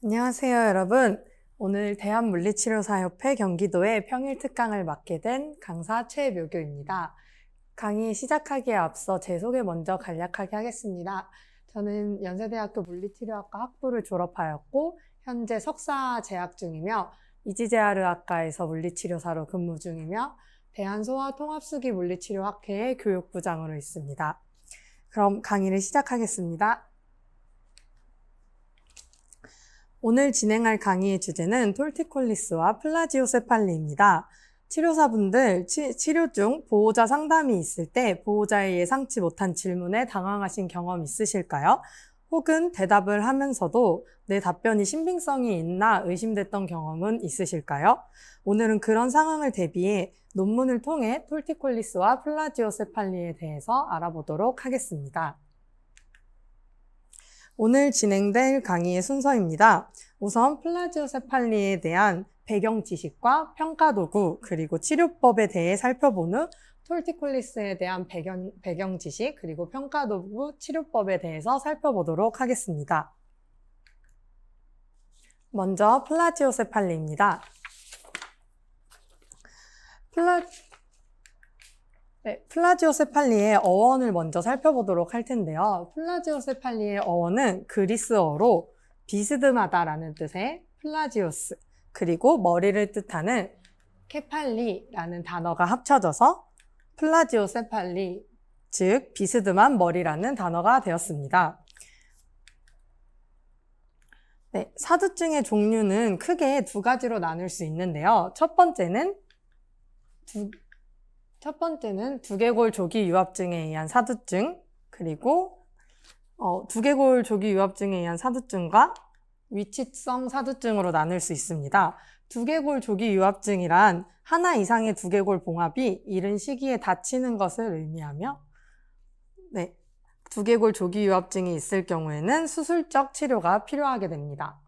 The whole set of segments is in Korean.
안녕하세요, 여러분. 오늘 대한물리치료사협회 경기도의 평일 특강을 맡게 된 강사 최묘교입니다. 강의 시작하기에 앞서 제 소개 먼저 간략하게 하겠습니다. 저는 연세대학교 물리치료학과 학부를 졸업하였고 현재 석사 재학 중이며 이지재하르학과에서 물리치료사로 근무 중이며 대한소아통합수기 물리치료학회의 교육부장으로 있습니다. 그럼 강의를 시작하겠습니다. 오늘 진행할 강의의 주제는 톨티콜리스와 플라지오세팔리입니다. 치료사분들 치료 중 보호자 상담이 있을 때 보호자의 예상치 못한 질문에 당황하신 경험 있으실까요? 혹은 대답을 하면서도 내 답변이 신빙성이 있나 의심됐던 경험은 있으실까요? 오늘은 그런 상황을 대비해 논문을 통해 톨티콜리스와 플라지오세팔리에 대해서 알아보도록 하겠습니다. 오늘 진행될 강의의 순서입니다. 우선 플라지오세팔리에 대한 배경 지식과 평가 도구 그리고 치료법에 대해 살펴본 후 톨티콜리스에 대한 배경 지식 그리고 평가 도구 치료법에 대해서 살펴보도록 하겠습니다. 먼저 플라지오세팔리입니다. 플라지오세팔리의 어원을 먼저 살펴보도록 할 텐데요. 플라지오세팔리의 어원은 그리스어로 비스듬하다라는 뜻의 플라지오스, 그리고 머리를 뜻하는 케팔리라는 단어가 합쳐져서 플라지오세팔리, 즉 비스듬한 머리라는 단어가 되었습니다. 사두증의 종류는 크게 두 가지로 나눌 수 있는데요. 첫 번째는 두개골 조기 유합증에 의한 사두증, 그리고 두개골 조기 유합증에 의한 사두증과 위치성 사두증으로 나눌 수 있습니다. 두개골 조기 유합증이란 하나 이상의 두개골 봉합이 이른 시기에 닫히는 것을 의미하며, 두개골 조기 유합증이 있을 경우에는 수술적 치료가 필요하게 됩니다.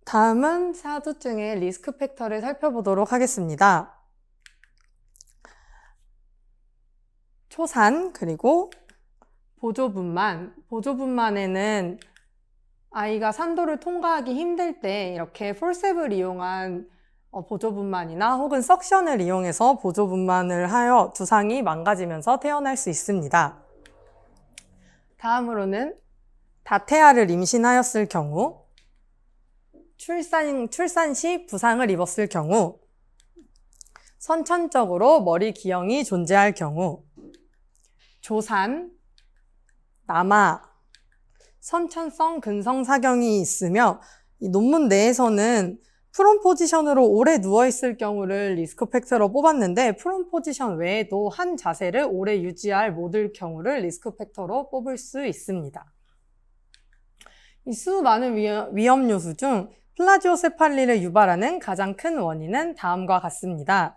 다음은 사두증의 리스크 팩터를 살펴보도록 하겠습니다. 초산, 그리고 보조분만에는 아이가 산도를 통과하기 힘들 때 이렇게 폴셉을 이용한 보조분만이나 혹은 석션을 이용해서 보조분만을 하여 두상이 망가지면서 태어날 수 있습니다. 다음으로는 다태아를 임신하였을 경우, 출산 시 부상을 입었을 경우, 선천적으로 머리 기형이 존재할 경우, 조산, 남아, 선천성 근성사경이 있으며 이 논문 내에서는 프론 포지션으로 오래 누워있을 경우를 리스크 팩터로 뽑았는데 프론 포지션 외에도 한 자세를 오래 유지할 못할 경우를 리스크 팩터로 뽑을 수 있습니다. 이 수많은 위험 요소 중 플라지오세팔리를 유발하는 가장 큰 원인은 다음과 같습니다.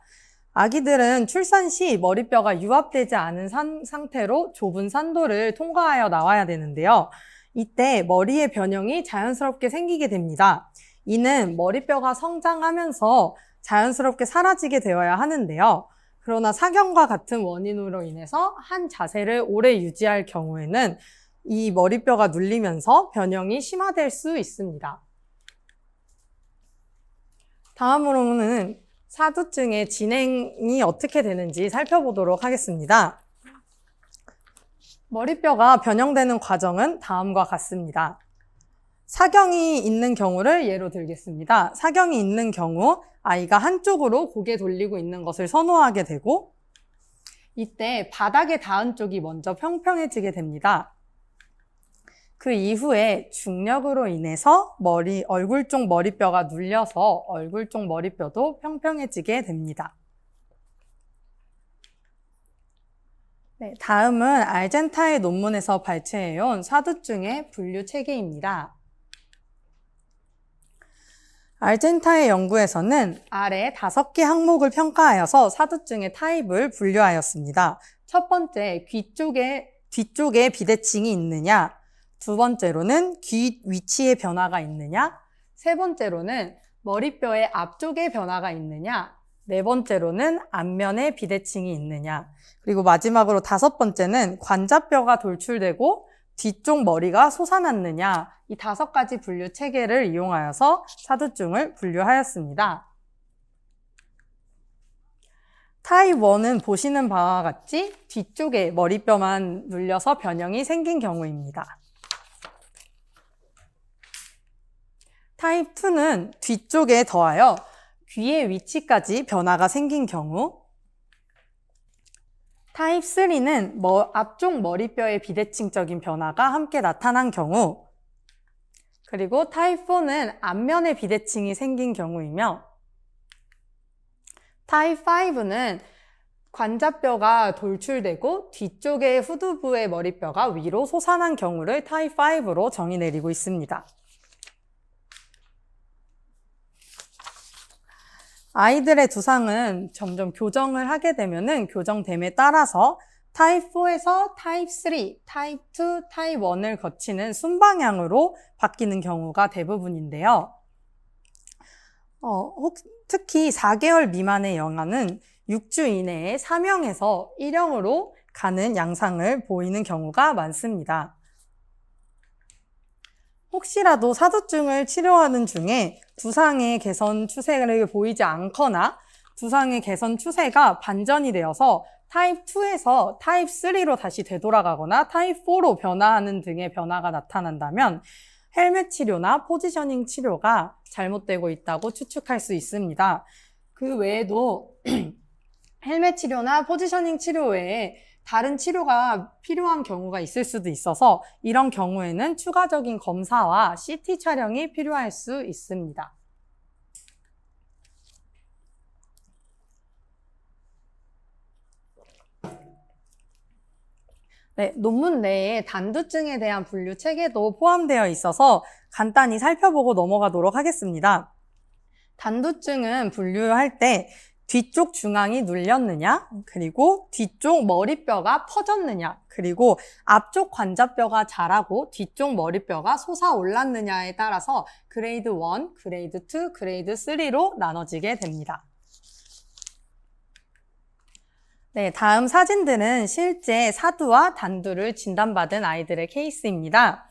아기들은 출산 시 머리뼈가 유합되지 않은 상태로 좁은 산도를 통과하여 나와야 되는데요. 이때 머리의 변형이 자연스럽게 생기게 됩니다. 이는 머리뼈가 성장하면서 자연스럽게 사라지게 되어야 하는데요. 그러나 사경과 같은 원인으로 인해서 한 자세를 오래 유지할 경우에는 이 머리뼈가 눌리면서 변형이 심화될 수 있습니다. 다음으로는 사두증의 진행이 어떻게 되는지 살펴보도록 하겠습니다. 머리뼈가 변형되는 과정은 다음과 같습니다. 사경이 있는 경우를 예로 들겠습니다. 사경이 있는 경우 아이가 한쪽으로 고개 돌리고 있는 것을 선호하게 되고, 이때 바닥에 닿은 쪽이 먼저 평평해지게 됩니다. 그 이후에 중력으로 인해서 얼굴 쪽 머리뼈가 눌려서 얼굴 쪽 머리뼈도 평평해지게 됩니다. 다음은 알젠타의 논문에서 발췌해온 사두증의 분류 체계입니다. 알젠타의 연구에서는 아래 5개 항목을 평가하여서 사두증의 타입을 분류하였습니다. 첫 번째, 뒤쪽에 비대칭이 있느냐, 두 번째로는 귀 위치의 변화가 있느냐, 세 번째로는 머리뼈의 앞쪽에 변화가 있느냐, 네 번째로는 앞면에 비대칭이 있느냐, 그리고 마지막으로 5번째는 관자뼈가 돌출되고 뒤쪽 머리가 솟아났느냐, 이 5가지 분류 체계를 이용하여서 사두증을 분류하였습니다. 타입 1은 보시는 바와 같이 뒤쪽에 머리뼈만 눌려서 변형이 생긴 경우입니다. 타입 2는 뒤쪽에 더하여 귀의 위치까지 변화가 생긴 경우, 타입 3는 앞쪽 머리뼈의 비대칭적인 변화가 함께 나타난 경우, 그리고 타입 4는 앞면의 비대칭이 생긴 경우이며, 타입 5는 관자뼈가 돌출되고 뒤쪽의 후두부의 머리뼈가 위로 솟아난 경우를 타입 5로 정의 내리고 있습니다. 아이들의 두상은 점점 교정을 하게 되면은 교정됨에 따라서 타입 4에서 타입 3, 타입 2, 타입 1을 거치는 순방향으로 바뀌는 경우가 대부분인데요. 특히 4개월 미만의 영아는 6주 이내에 3형에서 1형으로 가는 양상을 보이는 경우가 많습니다. 혹시라도 사두증을 치료하는 중에 두상의 개선 추세를 보이지 않거나 두상의 개선 추세가 반전이 되어서 타입 2에서 타입 3로 다시 되돌아가거나 타입 4로 변화하는 등의 변화가 나타난다면 헬멧 치료나 포지셔닝 치료가 잘못되고 있다고 추측할 수 있습니다. 그 외에도 헬멧 치료나 포지셔닝 치료 외에 다른 치료가 필요한 경우가 있을 수도 있어서 이런 경우에는 추가적인 검사와 CT 촬영이 필요할 수 있습니다. 네, 논문 내에 단두증에 대한 분류 체계도 포함되어 있어서 간단히 살펴보고 넘어가도록 하겠습니다. 단두증은 분류할 때 뒤쪽 중앙이 눌렸느냐, 그리고 뒤쪽 머리뼈가 퍼졌느냐, 그리고 앞쪽 관자뼈가 자라고 뒤쪽 머리뼈가 솟아올랐느냐에 따라서 그레이드 1, 그레이드 2, 그레이드 3로 나눠지게 됩니다. 네, 다음 사진들은 실제 사두와 단두를 진단받은 아이들의 케이스입니다.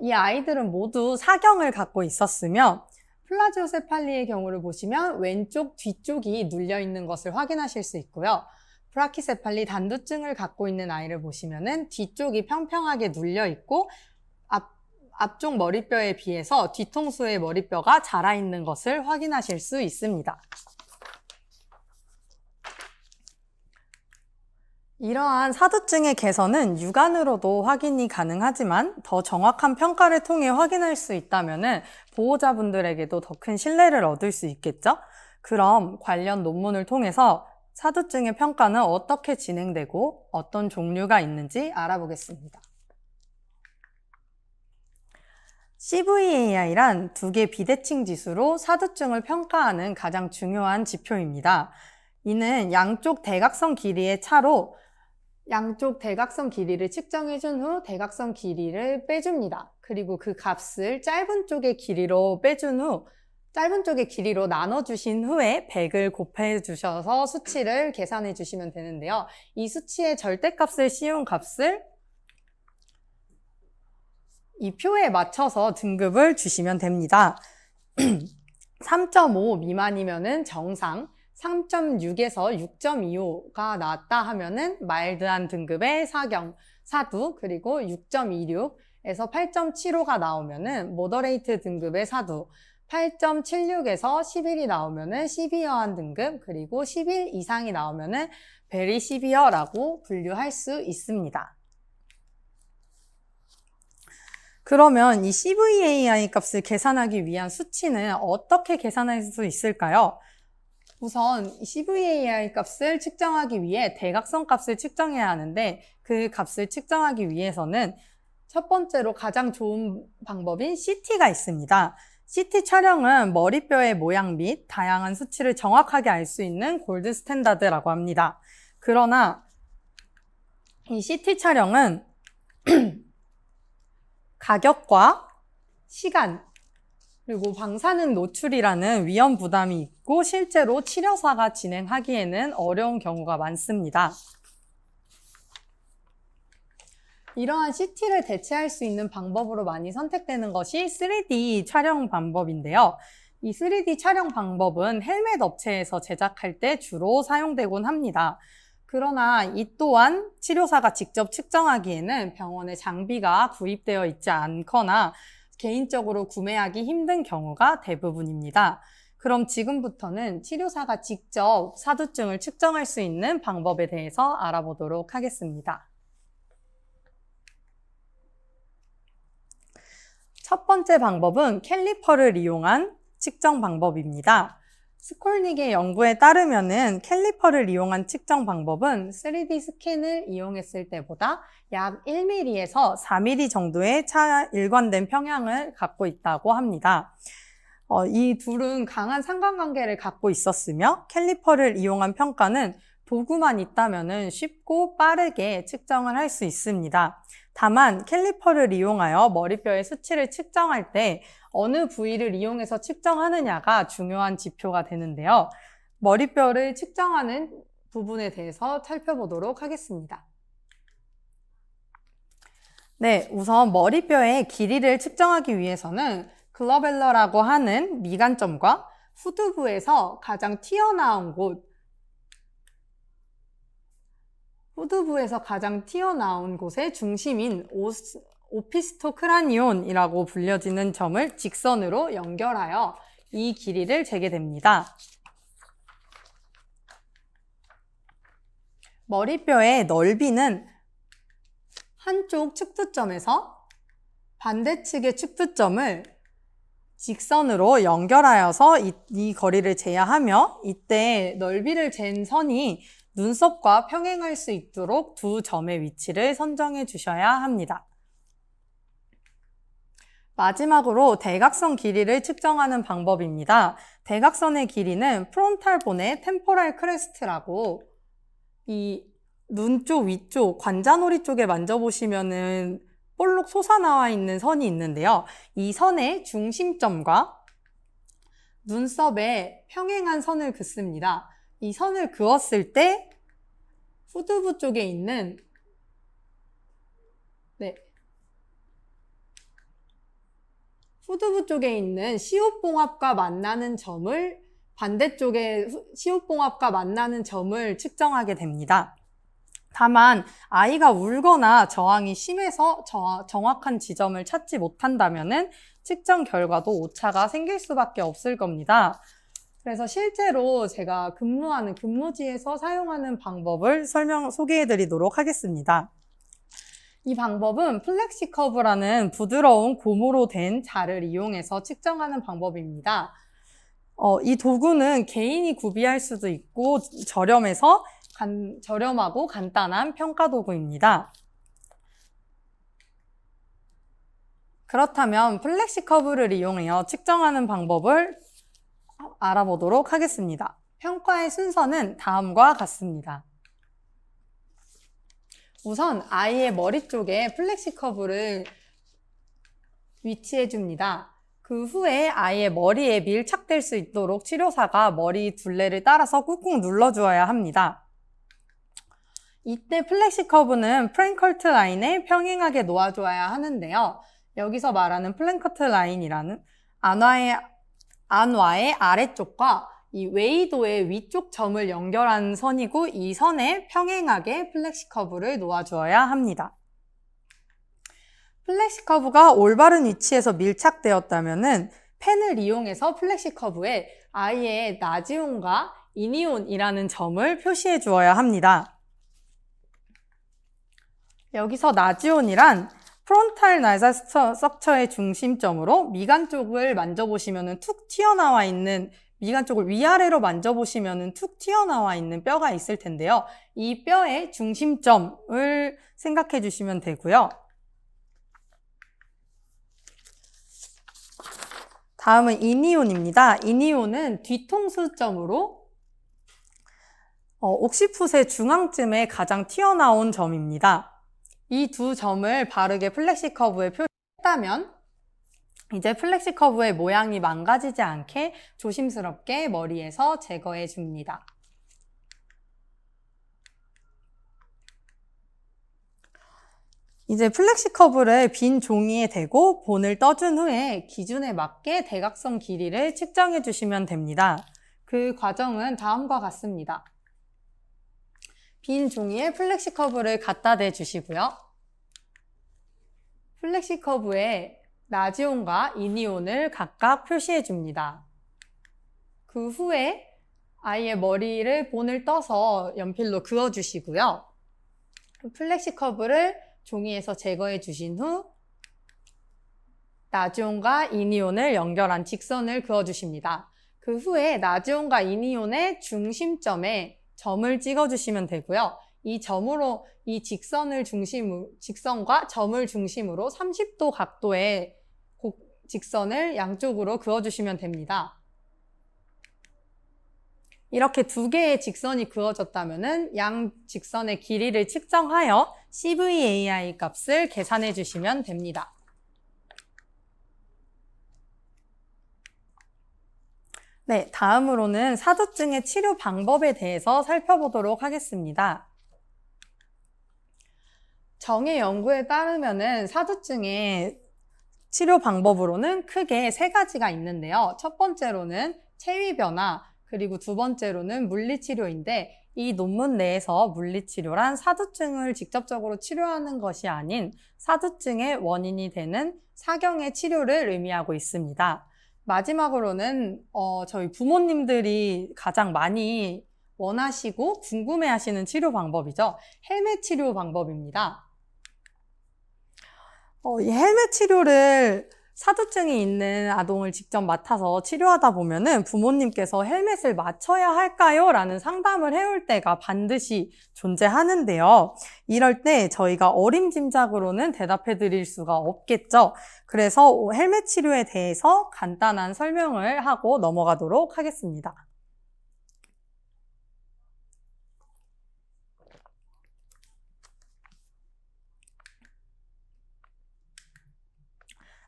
이 아이들은 모두 사경을 갖고 있었으며 플라지오세팔리의 경우를 보시면 왼쪽 뒤쪽이 눌려있는 것을 확인하실 수 있고요. 브라키세팔리 단두증을 갖고 있는 아이를 보시면 뒤쪽이 평평하게 눌려있고 앞쪽 머리뼈에 비해서 뒤통수의 머리뼈가 자라있는 것을 확인하실 수 있습니다. 이러한 사두증의 개선은 육안으로도 확인이 가능하지만 더 정확한 평가를 통해 확인할 수 있다면 보호자분들에게도 더 큰 신뢰를 얻을 수 있겠죠? 그럼 관련 논문을 통해서 사두증의 평가는 어떻게 진행되고 어떤 종류가 있는지 알아보겠습니다. CVAI란 2개 비대칭 지수로 사두증을 평가하는 가장 중요한 지표입니다. 이는 양쪽 대각선 길이의 차로 양쪽 대각선 길이를 측정해준 후 대각선 길이를 빼줍니다. 그리고 그 값을 짧은 쪽의 길이로 빼준 후 짧은 쪽의 길이로 나눠주신 후에 100을 곱해주셔서 수치를 계산해 주시면 되는데요. 이 수치의 절대값을 씌운 값을 이 표에 맞춰서 등급을 주시면 됩니다. 3.5 미만이면은 정상, 3.6에서 6.25가 나왔다 하면은 마일드한 등급의 사경, 사두, 그리고 6.26에서 8.75가 나오면은 모더레이트 등급의 사두, 8.76에서 11이 나오면은 시비어한 등급, 그리고 11 이상이 나오면은 베리 시비어라고 분류할 수 있습니다. 그러면 이 CVAI 값을 계산하기 위한 수치는 어떻게 계산할 수 있을까요? 우선 CVAI 값을 측정하기 위해 대각선 값을 측정해야 하는데 그 값을 측정하기 위해서는 첫 번째로 가장 좋은 방법인 CT가 있습니다. CT 촬영은 머리뼈의 모양 및 다양한 수치를 정확하게 알 수 있는 골드 스탠다드라고 합니다. 그러나 이 CT 촬영은 가격과 시간, 그리고 방사능 노출이라는 위험 부담이 있고 실제로 치료사가 진행하기에는 어려운 경우가 많습니다. 이러한 CT를 대체할 수 있는 방법으로 많이 선택되는 것이 3D 촬영 방법인데요. 이 3D 촬영 방법은 헬멧 업체에서 제작할 때 주로 사용되곤 합니다. 그러나 이 또한 치료사가 직접 측정하기에는 병원에 장비가 구입되어 있지 않거나 개인적으로 구매하기 힘든 경우가 대부분입니다. 그럼 지금부터는 치료사가 직접 사두증을 측정할 수 있는 방법에 대해서 알아보도록 하겠습니다. 첫 번째 방법은 캘리퍼를 이용한 측정 방법입니다. 스콜닉의 연구에 따르면은 캘리퍼를 이용한 측정 방법은 3D 스캔을 이용했을 때보다 약 1mm에서 4mm 정도의 일관된 평양을 갖고 있다고 합니다. 이 둘은 강한 상관관계를 갖고 있었으며 캘리퍼를 이용한 평가는 도구만 있다면은 쉽고 빠르게 측정을 할 수 있습니다. 다만 캘리퍼를 이용하여 머리뼈의 수치를 측정할 때 어느 부위를 이용해서 측정하느냐가 중요한 지표가 되는데요. 머리뼈를 측정하는 부분에 대해서 살펴보도록 하겠습니다. 네, 우선 머리뼈의 길이를 측정하기 위해서는 글러벨러라고 하는 미간점과 후두부에서 가장 튀어나온 곳의 중심인 오피스토크라니온이라고 불려지는 점을 직선으로 연결하여 이 길이를 재게 됩니다. 머리뼈의 넓이는 한쪽 측두점에서 반대측의 측두점을 직선으로 연결하여서 이 거리를 재야 하며, 이때 넓이를 잰 선이 눈썹과 평행할 수 있도록 두 점의 위치를 선정해 주셔야 합니다. 마지막으로 대각선 길이를 측정하는 방법입니다. 대각선의 길이는 프론탈 본의 템포랄 크레스트라고, 이 눈 쪽 위쪽 관자놀이 쪽에 만져보시면은 볼록 솟아나와 있는 선이 있는데요. 이 선의 중심점과 눈썹에 평행한 선을 긋습니다. 이 선을 그었을 때 후두부 쪽에 있는 시옷봉합과 만나는 점을 반대쪽에 시옷봉합과 만나는 점을 측정하게 됩니다. 다만 아이가 울거나 저항이 심해서 정확한 지점을 찾지 못한다면은 측정 결과도 오차가 생길 수밖에 없을 겁니다. 그래서 실제로 제가 근무하는 근무지에서 사용하는 방법을 소개해 드리도록 하겠습니다. 이 방법은 플렉시커브라는 부드러운 고무로 된 자를 이용해서 측정하는 방법입니다. 이 도구는 개인이 구비할 수도 있고 저렴하고 간단한 평가 도구입니다. 그렇다면 플렉시커브를 이용하여 측정하는 방법을 알아보도록 하겠습니다. 평가의 순서는 다음과 같습니다. 우선 아이의 머리 쪽에 플렉시커브를 위치해 줍니다. 그 후에 아이의 머리에 밀착될 수 있도록 치료사가 머리 둘레를 따라서 꾹꾹 눌러주어야 합니다. 이때 플렉시커브는 프랭커트 라인에 평행하게 놓아줘야 하는데요. 여기서 말하는 플랭커트 라인이라는 안와의 아래쪽과 이 웨이도의 위쪽 점을 연결하는 선이고, 이 선에 평행하게 플렉시커브를 놓아주어야 합니다. 플렉시커브가 올바른 위치에서 밀착되었다면은 펜을 이용해서 플렉시커브에 아이의 나지온과 이니온이라는 점을 표시해 주어야 합니다. 여기서 나지온이란 프론탈 나살 스트럭처의 중심점으로 미간 쪽을 만져보시면은 툭 튀어나와 있는, 미간 쪽을 위아래로 만져보시면은 툭 튀어나와 있는 뼈가 있을 텐데요. 이 뼈의 중심점을 생각해 주시면 되고요. 다음은 이니온입니다. 이니온은 뒤통수점으로 옥시풋의 중앙쯤에 가장 튀어나온 점입니다. 이 두 점을 바르게 플렉시커브에 표시했다면 이제 플렉시커브의 모양이 망가지지 않게 조심스럽게 머리에서 제거해 줍니다. 이제 플렉시 커브를 빈 종이에 대고 본을 떠준 후에 기준에 맞게 대각선 길이를 측정해 주시면 됩니다. 그 과정은 다음과 같습니다. 빈 종이에 플렉시 커브를 갖다 대 주시고요. 플렉시 커브에 나지온과 이니온을 각각 표시해 줍니다. 그 후에 아이의 머리를 본을 떠서 연필로 그어 주시고요. 플렉시 커브를 종이에서 제거해 주신 후 나지온과 이니온을 연결한 직선을 그어 주십니다. 그 후에 나지온과 이니온의 중심점에 점을 찍어 주시면 되고요. 이 직선과 점을 중심으로 30도 각도의 직선을 양쪽으로 그어 주시면 됩니다. 이렇게 두 개의 직선이 그어졌다면 양 직선의 길이를 측정하여 CVAI 값을 계산해 주시면 됩니다. 네, 다음으로는 사두증의 치료 방법에 대해서 살펴보도록 하겠습니다. 정의 연구에 따르면 사두증의 치료 방법으로는 크게 세 가지가 있는데요. 첫 번째로는 체위 변화, 그리고 두 번째로는 물리치료인데 이 논문 내에서 물리치료란 사두증을 직접적으로 치료하는 것이 아닌 사두증의 원인이 되는 사경의 치료를 의미하고 있습니다. 마지막으로는 저희 부모님들이 가장 많이 원하시고 궁금해하시는 치료 방법이죠. 헬멧 치료 방법입니다. 이 헬멧 치료를 사두증이 있는 아동을 직접 맡아서 치료하다 보면은 부모님께서 헬멧을 맞춰야 할까요? 라는 상담을 해올 때가 반드시 존재하는데요. 이럴 때 저희가 어림짐작으로는 대답해 드릴 수가 없겠죠. 그래서 헬멧 치료에 대해서 간단한 설명을 하고 넘어가도록 하겠습니다.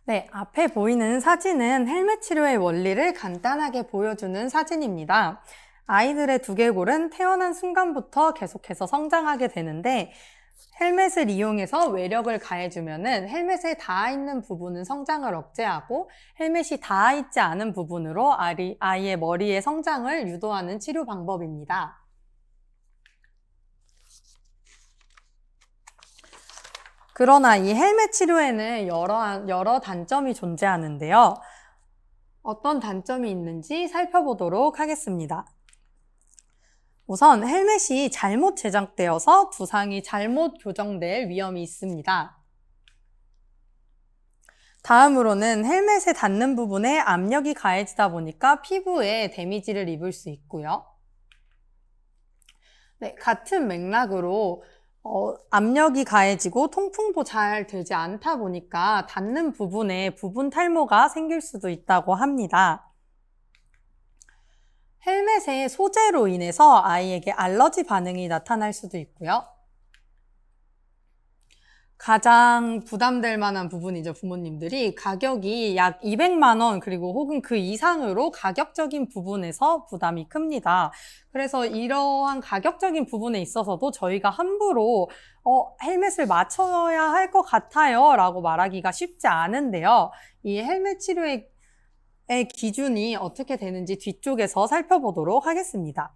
네, 앞에 보이는 사진은 헬멧 치료의 원리를 간단하게 보여주는 사진입니다. 아이들의 두개골은 태어난 순간부터 계속해서 성장하게 되는데 헬멧을 이용해서 외력을 가해주면은 헬멧에 닿아 있는 부분은 성장을 억제하고 헬멧이 닿아 있지 않은 부분으로 아이의 머리의 성장을 유도하는 치료 방법입니다. 그러나 이 헬멧 치료에는 여러 단점이 존재하는데요. 어떤 단점이 있는지 살펴보도록 하겠습니다. 우선 헬멧이 잘못 제작되어서 두상이 잘못 교정될 위험이 있습니다. 다음으로는 헬멧에 닿는 부분에 압력이 가해지다 보니까 피부에 데미지를 입을 수 있고요. 네, 같은 맥락으로 압력이 가해지고 통풍도 잘 되지 않다 보니까 닿는 부분에 부분 탈모가 생길 수도 있다고 합니다. 헬멧의 소재로 인해서 아이에게 알러지 반응이 나타날 수도 있고요. 가장 부담될 만한 부분이죠. 부모님들이 가격이 약 200만 원 그리고 혹은 그 이상으로 가격적인 부분에서 부담이 큽니다. 그래서 이러한 가격적인 부분에 있어서도 저희가 함부로 헬멧을 맞춰야 할 것 같아요 라고 말하기가 쉽지 않은데요. 이 헬멧 치료의 기준이 어떻게 되는지 뒤쪽에서 살펴보도록 하겠습니다.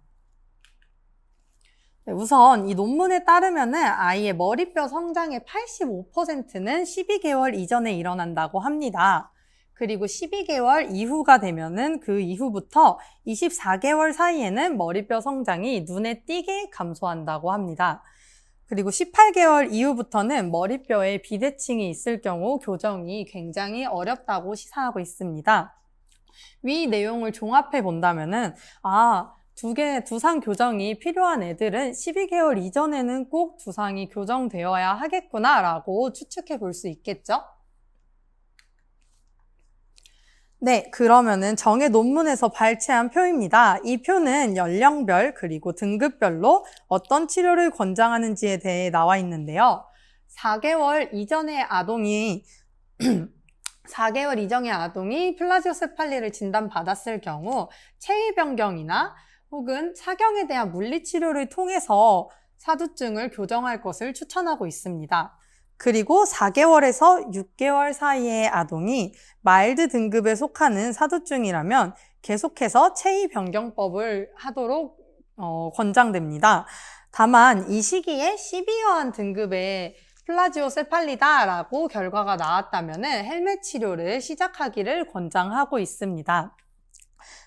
우선 이 논문에 따르면은 아이의 머리뼈 성장의 85%는 12개월 이전에 일어난다고 합니다. 그리고 12개월 이후가 되면은 그 이후부터 24개월 사이에는 머리뼈 성장이 눈에 띄게 감소한다고 합니다. 그리고 18개월 이후부터는 머리뼈에 비대칭이 있을 경우 교정이 굉장히 어렵다고 시사하고 있습니다. 위 내용을 종합해 본다면은 두상 교정이 필요한 애들은 12개월 이전에는 꼭 두상이 교정되어야 하겠구나 라고 추측해 볼 수 있겠죠? 네, 그러면은 정의 논문에서 발췌한 표입니다. 이 표는 연령별 그리고 등급별로 어떤 치료를 권장하는지에 대해 나와 있는데요. 4개월 이전의 아동이 4개월 이전의 아동이 플라지오세팔리를 진단받았을 경우 체위 변경이나 혹은 사경에 대한 물리치료를 통해서 사두증을 교정할 것을 추천하고 있습니다. 그리고 4개월에서 6개월 사이의 아동이 마일드 등급에 속하는 사두증이라면 계속해서 체위 변경법을 하도록 권장됩니다. 다만 이 시기에 시비어한 등급의 플라지오세팔리다라고 결과가 나왔다면 헬멧 치료를 시작하기를 권장하고 있습니다.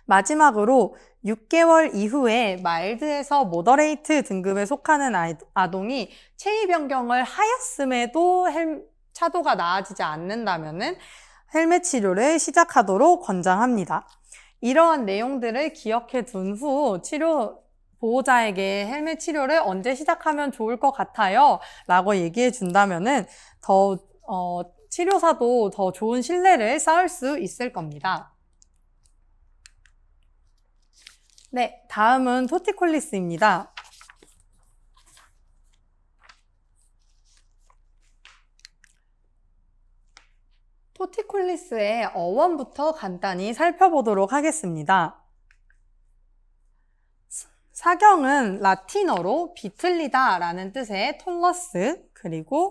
마지막으로 6개월 이후에 마일드에서 모더레이트 등급에 속하는 아동이 체위 변경을 하였음에도 차도가 나아지지 않는다면 헬멧 치료를 시작하도록 권장합니다. 이러한 내용들을 기억해 둔 후 보호자에게 헬멧 치료를 언제 시작하면 좋을 것 같아요 라고 얘기해 준다면은 치료사도 더 좋은 신뢰를 쌓을 수 있을 겁니다. 네, 다음은 토티콜리스입니다. 토티콜리스의 어원부터 간단히 살펴보도록 하겠습니다. 사경은 라틴어로 비틀리다 라는 뜻의 톨러스 그리고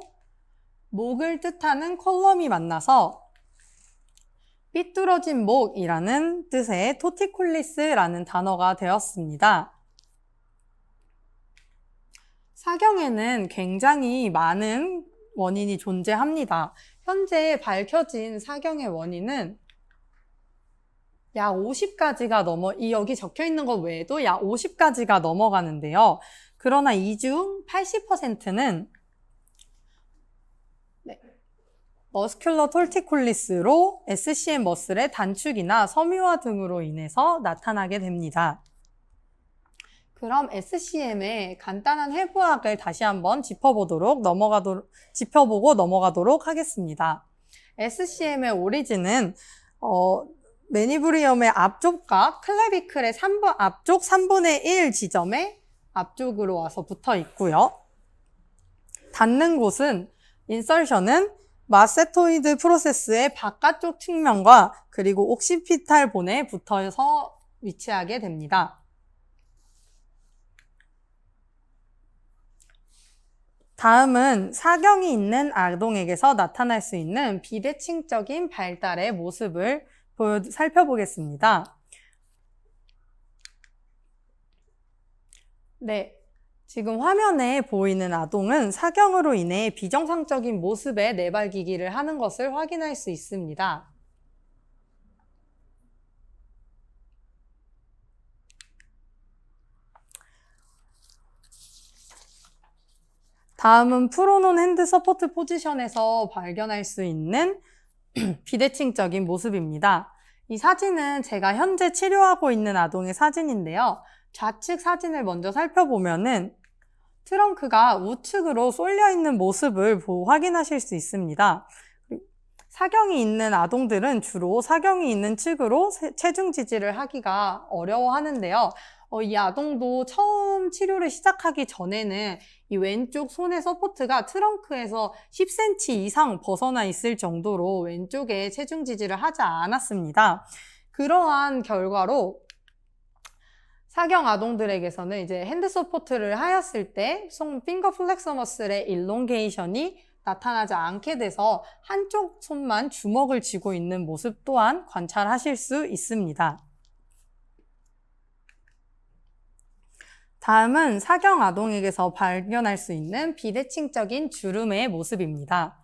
목을 뜻하는 콜럼이 만나서 삐뚤어진 목이라는 뜻의 토티콜리스라는 단어가 되었습니다. 사경에는 굉장히 많은 원인이 존재합니다. 현재 밝혀진 사경의 원인은 약 50가지가 여기 적혀 있는 것 외에도 약 50가지가 넘어가는데요. 그러나 이 중 80%는 머스큘러 톨티콜리스로 SCM 머슬의 단축이나 섬유화 등으로 인해서 나타나게 됩니다. 그럼 SCM의 간단한 해부학을 다시 한번 짚어보고 넘어가도록 하겠습니다. SCM의 오리진은 메니브리엄의 앞쪽과 클레비클의 앞쪽 3분의 1 지점에 앞쪽으로 와서 붙어 있고요. 닿는 곳은 인설션은 마세토이드 프로세스의 바깥쪽 측면과 그리고 옥시피탈 본에 붙어서 위치하게 됩니다. 다음은 사경이 있는 아동에게서 나타날 수 있는 비대칭적인 발달의 모습을 살펴보겠습니다. 네, 지금 화면에 보이는 아동은 사경으로 인해 비정상적인 모습의 내발기기를 하는 것을 확인할 수 있습니다. 다음은 프로논 핸드 서포트 포지션에서 발견할 수 있는 비대칭적인 모습입니다. 이 사진은 제가 현재 치료하고 있는 아동의 사진인데요. 좌측 사진을 먼저 살펴보면은 트렁크가 우측으로 쏠려 있는 모습을 확인하실 수 있습니다. 사경이 있는 아동들은 주로 사경이 있는 측으로 체중 지지를 하기가 어려워하는데요. 이 아동도 처음 치료를 시작하기 전에는 이 왼쪽 손의 서포트가 트렁크에서 10cm 이상 벗어나 있을 정도로 왼쪽에 체중 지지를 하지 않았습니다. 그러한 결과로 사경 아동들에게서는 이제 핸드 서포트를 하였을 때 핑거 플렉서 머슬의 일롱게이션이 나타나지 않게 돼서 한쪽 손만 주먹을 쥐고 있는 모습 또한 관찰하실 수 있습니다. 다음은 사경 아동에게서 발견할 수 있는 비대칭적인 주름의 모습입니다.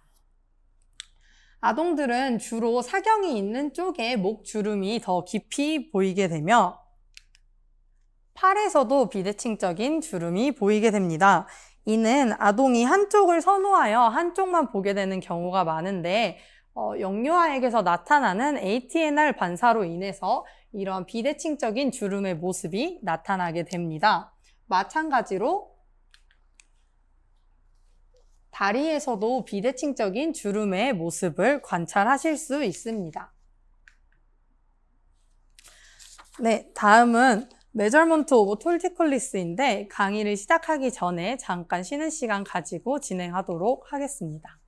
아동들은 주로 사경이 있는 쪽에 목 주름이 더 깊이 보이게 되며 팔에서도 비대칭적인 주름이 보이게 됩니다. 이는 아동이 한쪽을 선호하여 한쪽만 보게 되는 경우가 많은데 영유아에게서 나타나는 ATNR 반사로 인해서 이런 비대칭적인 주름의 모습이 나타나게 됩니다. 마찬가지로 다리에서도 비대칭적인 주름의 모습을 관찰하실 수 있습니다. 네, 다음은 메저먼트 오브 톨티콜리스인데 강의를 시작하기 전에 잠깐 쉬는 시간 가지고 진행하도록 하겠습니다.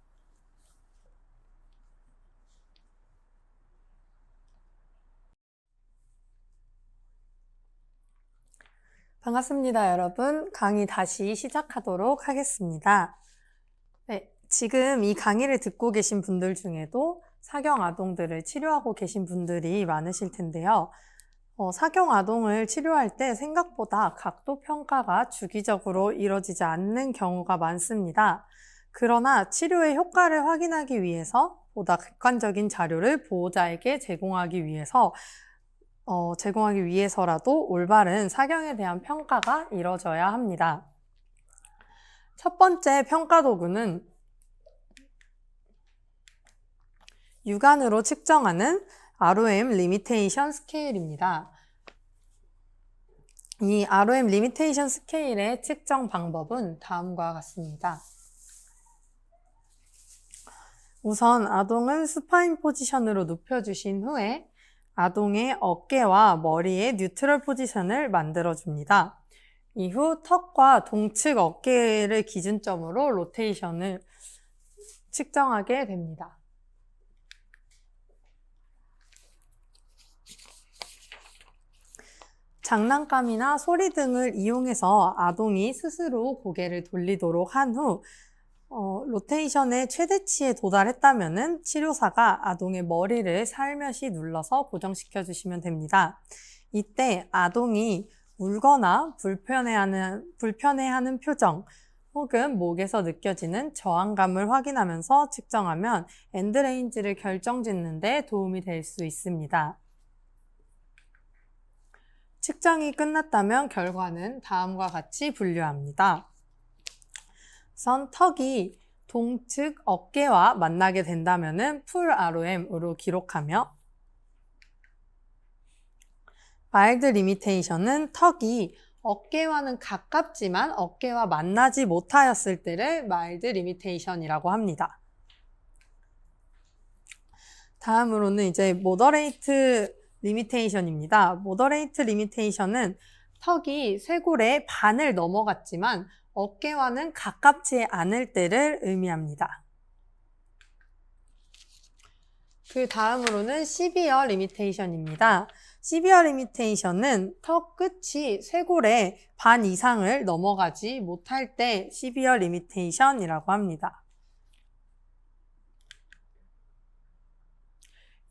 반갑습니다, 여러분. 강의 다시 시작하도록 하겠습니다. 네, 지금 이 강의를 듣고 계신 분들 중에도 사경 아동들을 치료하고 계신 분들이 많으실 텐데요. 사경 아동을 치료할 때 생각보다 각도 평가가 주기적으로 이루어지지 않는 경우가 많습니다. 그러나 치료의 효과를 확인하기 위해서 보다 객관적인 자료를 보호자에게 제공하기 위해서라도 올바른 사경에 대한 평가가 이루어져야 합니다. 첫 번째 평가 도구는 육안으로 측정하는 ROM 리미테이션 스케일입니다. 이 ROM 리미테이션 스케일의 측정 방법은 다음과 같습니다. 우선 아동은 수파인 포지션으로 눕혀주신 후에 아동의 어깨와 머리의 뉴트럴 포지션을 만들어줍니다. 이후 턱과 동측 어깨를 기준점으로 로테이션을 측정하게 됩니다. 장난감이나 소리 등을 이용해서 아동이 스스로 고개를 돌리도록 한 후 로테이션의 최대치에 도달했다면 치료사가 아동의 머리를 살며시 눌러서 고정시켜 주시면 됩니다. 이때 아동이 울거나 불편해하는 표정 혹은 목에서 느껴지는 저항감을 확인하면서 측정하면 엔드레인지를 결정짓는 데 도움이 될 수 있습니다. 측정이 끝났다면 결과는 다음과 같이 분류합니다. 우선 턱이 동측 어깨와 만나게 된다면 풀 ROM으로 기록하며 마일드 리미테이션은 턱이 어깨와는 가깝지만 어깨와 만나지 못하였을 때를 마일드 리미테이션이라고 합니다. 다음으로는 이제 모더레이트 리미테이션입니다. 모더레이트 리미테이션은 턱이 쇄골의 반을 넘어갔지만 어깨와는 가깝지 않을 때를 의미합니다. 그 다음으로는 시비어 리미테이션입니다. 시비어 리미테이션은 턱 끝이 쇄골의 반 이상을 넘어가지 못할 때 시비어 리미테이션이라고 합니다.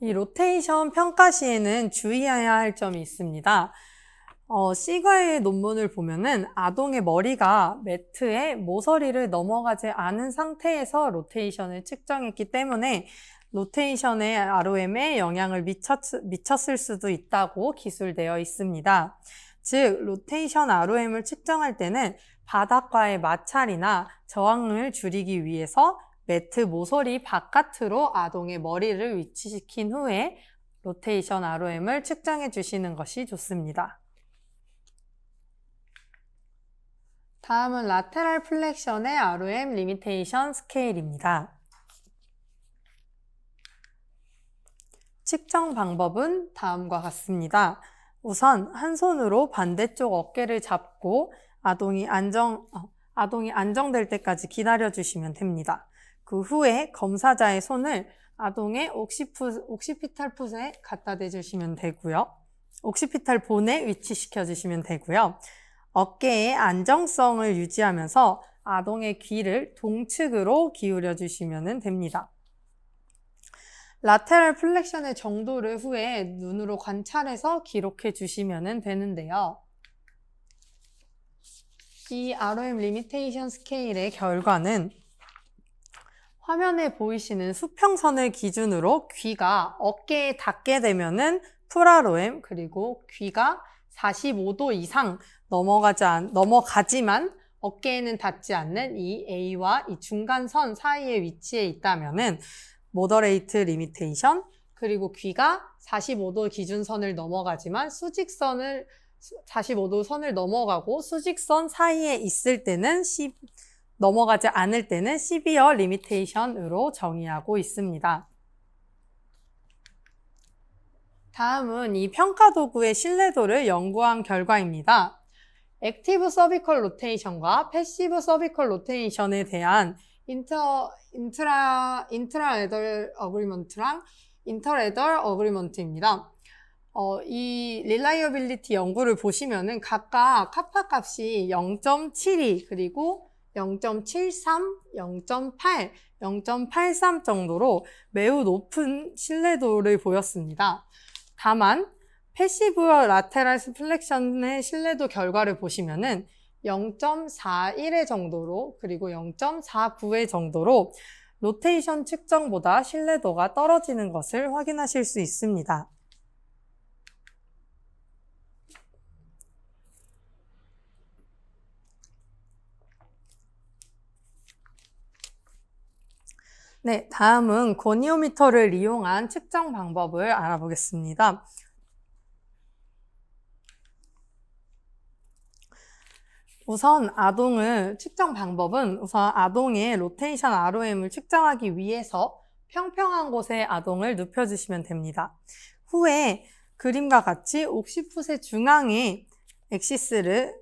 이 로테이션 평가 시에는 주의해야 할 점이 있습니다. C과의 논문을 보면은 아동의 머리가 매트에 모서리를 넘어가지 않은 상태에서 로테이션을 측정했기 때문에 로테이션의 ROM에 영향을 미쳤을 수도 있다고 기술되어 있습니다. 즉, 로테이션 ROM을 측정할 때는 바닥과의 마찰이나 저항을 줄이기 위해서 매트 모서리 바깥으로 아동의 머리를 위치시킨 후에 로테이션 ROM을 측정해 주시는 것이 좋습니다. 다음은 라테랄 플렉션의 ROM 리미테이션 스케일입니다. 측정 방법은 다음과 같습니다. 우선 한 손으로 반대쪽 어깨를 잡고 아동이 안정될 때까지 기다려주시면 됩니다. 그 후에 검사자의 손을 아동의 옥시피탈 풋에 갖다 대주시면 되고요. 옥시피탈 본에 위치시켜 주시면 되고요. 어깨의 안정성을 유지하면서 아동의 귀를 동측으로 기울여 주시면 됩니다. 라테랄 플렉션의 정도를 후에 눈으로 관찰해서 기록해 주시면 되는데요. 이 ROM 리미테이션 스케일의 결과는 화면에 보이시는 수평선을 기준으로 귀가 어깨에 닿게 되면은 풀 ROM, 그리고 귀가 45도 이상 넘어가지만 어깨에는 닿지 않는 이 A와 이 중간선 사이에 위치해 있다면은 모더레이트 리미테이션, 그리고 귀가 45도 기준선을 넘어가지만 45도 선을 넘어가고 수직선 사이에 있을 때는 넘어가지 않을 때는 시비어 리미테이션으로 정의하고 있습니다. 다음은 이 평가 도구의 신뢰도를 연구한 결과입니다. 액티브 서비컬 로테이션과 패시브 서비컬 로테이션에 대한 인트라레덜 어그리먼트랑 인터레덜 어그리먼트입니다. 이 릴라이어빌리티 연구를 보시면은 각각 카파 값이 0.72 그리고 0.73, 0.8, 0.83 정도로 매우 높은 신뢰도를 보였습니다. 다만 패시브 라테랄 플렉션의 신뢰도 결과를 보시면은 0.41의 정도로 그리고 0.49의 정도로 로테이션 측정보다 신뢰도가 떨어지는 것을 확인하실 수 있습니다. 네, 다음은 고니오미터를 이용한 측정 방법을 알아보겠습니다. 우선 측정 방법은 우선 아동의 로테이션 ROM을 측정하기 위해서 평평한 곳에 아동을 눕혀주시면 됩니다. 후에 그림과 같이 옥시풋의 중앙에 엑시스를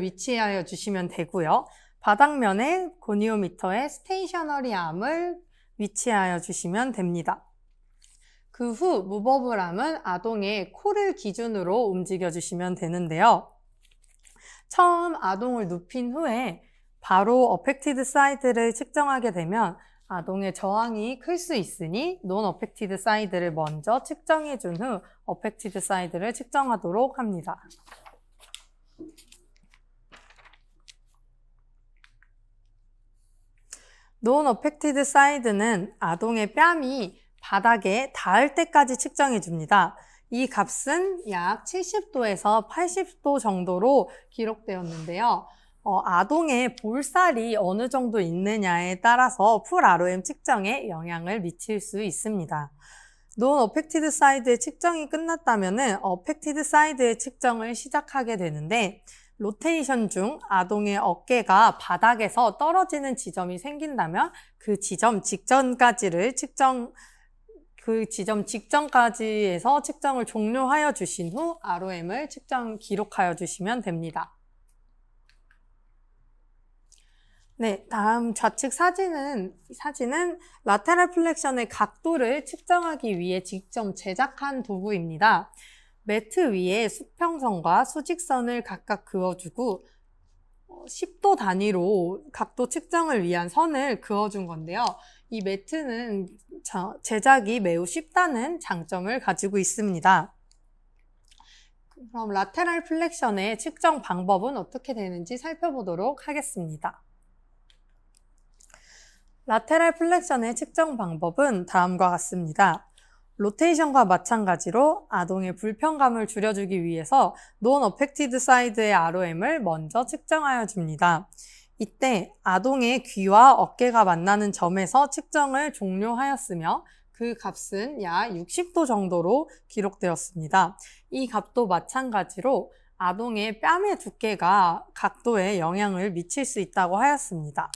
위치하여 주시면 되고요. 바닥면에 고니오미터의 스테이셔너리 암을 위치하여 주시면 됩니다. 그 후 무버블 암은 아동의 코를 기준으로 움직여 주시면 되는데요. 처음 아동을 눕힌 후에 바로 어펙티드 사이드를 측정하게 되면 아동의 저항이 클 수 있으니 논 어펙티드 사이드를 먼저 측정해 준 후 어펙티드 사이드를 측정하도록 합니다. 논 어펙티드 사이드는 아동의 뺨이 바닥에 닿을 때까지 측정해 줍니다. 이 값은 약 70도에서 80도 정도로 기록되었는데요. 아동의 볼살이 어느 정도 있느냐에 따라서 풀 ROM 측정에 영향을 미칠 수 있습니다. 논 어펙티드 사이드의 측정이 끝났다면 어펙티드 사이드의 측정을 시작하게 되는데 로테이션 중 아동의 어깨가 바닥에서 떨어지는 지점이 생긴다면 그 지점 직전까지에서 측정을 종료하여 주신 후 ROM을 기록하여 주시면 됩니다. 네, 다음 좌측 사진은 라테랄 플렉션의 각도를 측정하기 위해 직접 제작한 도구입니다. 매트 위에 수평선과 수직선을 각각 그어주고 10도 단위로 각도 측정을 위한 선을 그어준 건데요. 이 매트는 제작이 매우 쉽다는 장점을 가지고 있습니다. 그럼 라테랄 플렉션의 측정 방법은 어떻게 되는지 살펴보도록 하겠습니다. 라테랄 플렉션의 측정 방법은 다음과 같습니다. 로테이션과 마찬가지로 아동의 불편감을 줄여주기 위해서 논 어펙티드 사이드의 ROM을 먼저 측정하여 줍니다. 이때 아동의 귀와 어깨가 만나는 점에서 측정을 종료하였으며 그 값은 약 60도 정도로 기록되었습니다. 이 값도 마찬가지로 아동의 뺨의 두께가 각도에 영향을 미칠 수 있다고 하였습니다.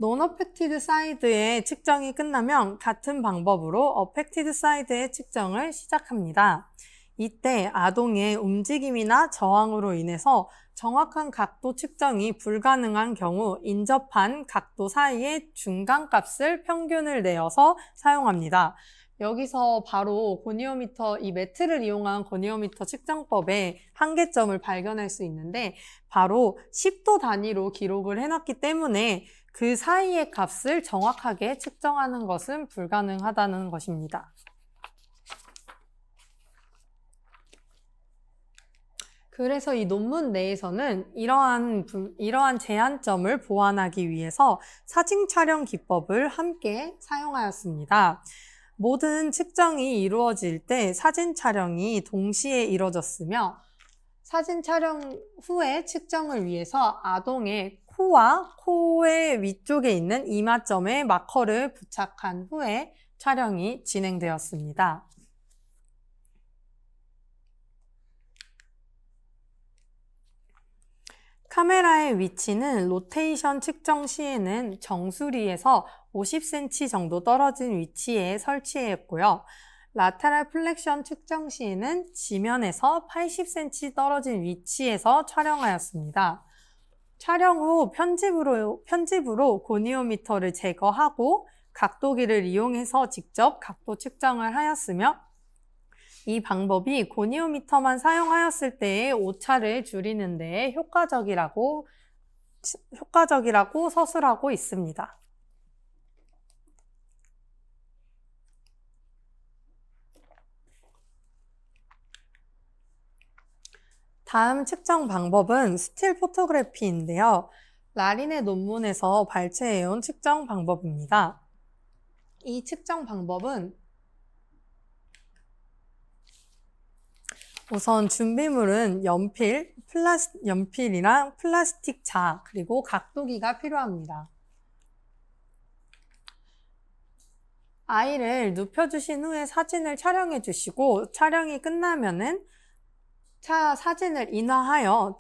논 어펙티드 사이드의 측정이 끝나면 같은 방법으로 어펙티드 사이드의 측정을 시작합니다. 이때 아동의 움직임이나 저항으로 인해서 정확한 각도 측정이 불가능한 경우 인접한 각도 사이의 중간값을 평균을 내어서 사용합니다. 여기서 바로 이 매트를 이용한 고니오미터 측정법의 한계점을 발견할 수 있는데 바로 10도 단위로 기록을 해놨기 때문에 그 사이의 값을 정확하게 측정하는 것은 불가능하다는 것입니다. 그래서 이 논문 내에서는 이러한 제한점을 보완하기 위해서 사진 촬영 기법을 함께 사용하였습니다. 모든 측정이 이루어질 때 사진 촬영이 동시에 이루어졌으며 사진 촬영 후에 측정을 위해서 아동의 코와 코의 위쪽에 있는 이마점에 마커를 부착한 후에 촬영이 진행되었습니다. 카메라의 위치는 로테이션 측정 시에는 정수리에서 50cm 정도 떨어진 위치에 설치했고요. 라테랄 플렉션 측정 시에는 지면에서 80cm 떨어진 위치에서 촬영하였습니다. 촬영 후 편집으로 고니오미터를 제거하고 각도기를 이용해서 직접 각도 측정을 하였으며 이 방법이 고니오미터만 사용하였을 때의 오차를 줄이는 데 효과적이라고 서술하고 있습니다. 다음 측정 방법은 스틸 포토그래피인데요. 라린의 논문에서 발췌해온 측정 방법입니다. 이 측정 방법은 우선 준비물은 연필이랑 플라스틱 자, 그리고 각도기가 필요합니다. 아이를 눕혀주신 후에 사진을 촬영해 주시고 촬영이 끝나면은 사진을 인화하여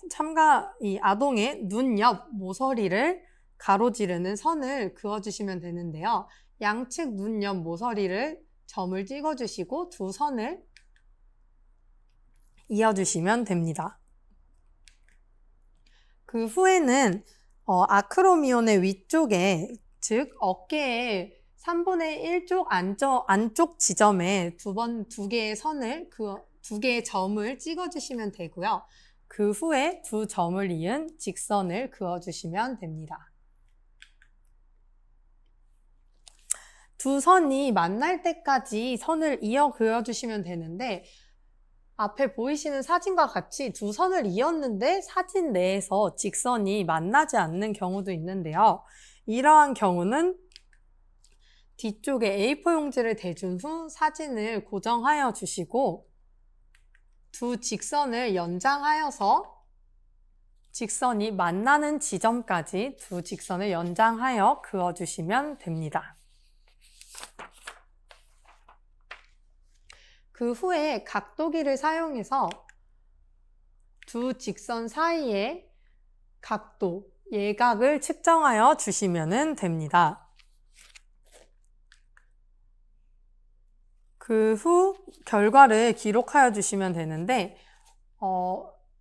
이 아동의 눈 옆 모서리를 가로지르는 선을 그어주시면 되는데요. 양측 눈 옆 모서리를 점을 찍어주시고 두 선을 이어주시면 됩니다. 그 후에는 아크로미온의 위쪽에, 즉 어깨의 3분의 1쪽 안쪽 지점에 두 개의 선을 두 개의 점을 찍어주시면 되고요. 그 후에 두 점을 이은 직선을 그어주시면 됩니다. 두 선이 만날 때까지 선을 이어 그어주시면 되는데 앞에 보이시는 사진과 같이 두 선을 이었는데 사진 내에서 직선이 만나지 않는 경우도 있는데요. 이러한 경우는 뒤쪽에 A4 용지를 대준 후 사진을 고정하여 주시고 두 직선을 연장하여서 직선이 만나는 지점까지 두 직선을 연장하여 그어주시면 됩니다. 그 후에 각도기를 사용해서 두 직선 사이의 각도, 예각을 측정하여 주시면 됩니다. 그 후 결과를 기록하여 주시면 되는데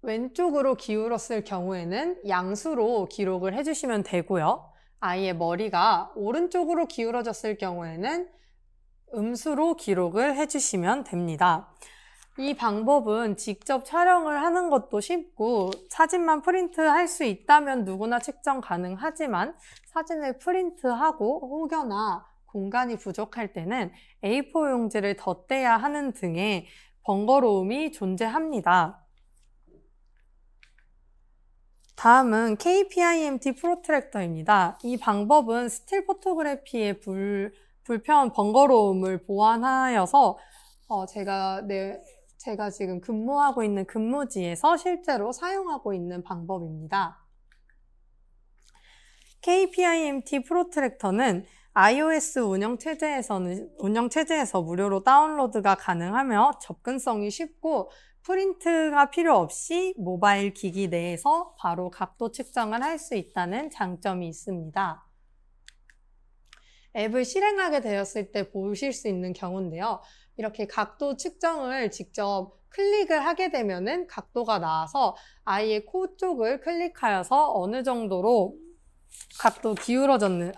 왼쪽으로 기울었을 경우에는 양수로 기록을 해주시면 되고요. 아이의 머리가 오른쪽으로 기울어졌을 경우에는 음수로 기록을 해주시면 됩니다. 이 방법은 직접 촬영을 하는 것도 쉽고 사진만 프린트할 수 있다면 누구나 측정 가능하지만 사진을 프린트하고 혹여나 공간이 부족할 때는 A4 용지를 덧대야 하는 등의 번거로움이 존재합니다. 다음은 KPIMT 프로트랙터입니다. 이 방법은 스틸 포토그래피의 불편 번거로움을 보완하여서 제가 지금 근무하고 있는 근무지에서 실제로 사용하고 있는 방법입니다. KPIMT 프로트랙터는 iOS 운영체제에서 무료로 다운로드가 가능하며 접근성이 쉽고 프린트가 필요 없이 모바일 기기 내에서 바로 각도 측정을 할 수 있다는 장점이 있습니다. 앱을 실행하게 되었을 때 보실 수 있는 경우인데요. 이렇게 각도 측정을 직접 클릭을 하게 되면은 각도가 나와서 아이의 코 쪽을 클릭하여서 어느 정도로 각도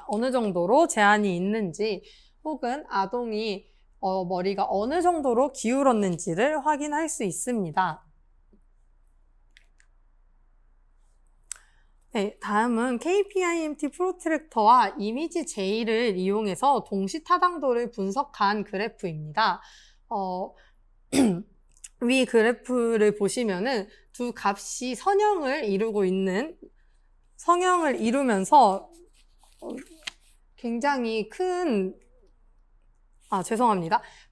어느 정도로 제한이 있는지 혹은 아동이 머리가 어느 정도로 기울었는지를 확인할 수 있습니다. 네, 다음은 KPIMT 프로트랙터와 이미지 J를 이용해서 동시 타당도를 분석한 그래프입니다. 위 그래프를 보시면은 두 값이 선형을 이루면서 굉장히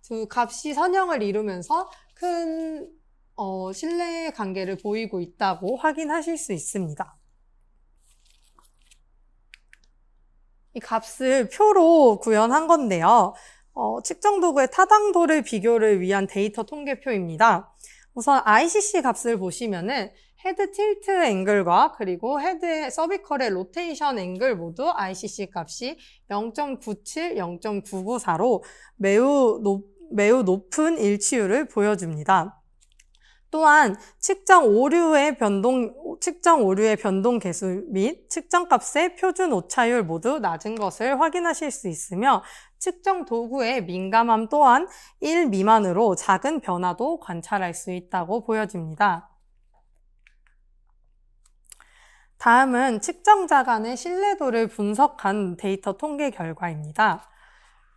두 값이 선형을 이루면서 큰 신뢰 관계를 보이고 있다고 확인하실 수 있습니다. 이 값을 표로 구현한 건데요. 측정 도구의 타당도를 비교를 위한 데이터 통계표입니다. 우선 ICC 값을 보시면은 헤드 틸트 앵글과 그리고 헤드의 서비컬의 로테이션 앵글 모두 ICC 값이 0.97, 0.994로 매우 높은 일치율을 보여줍니다. 또한 측정 오류의 변동 개수 및 측정값의 표준 오차율 모두 낮은 것을 확인하실 수 있으며 측정 도구의 민감함 또한 1 미만으로 작은 변화도 관찰할 수 있다고 보여집니다. 다음은 측정자 간의 신뢰도를 분석한 데이터 통계 결과입니다.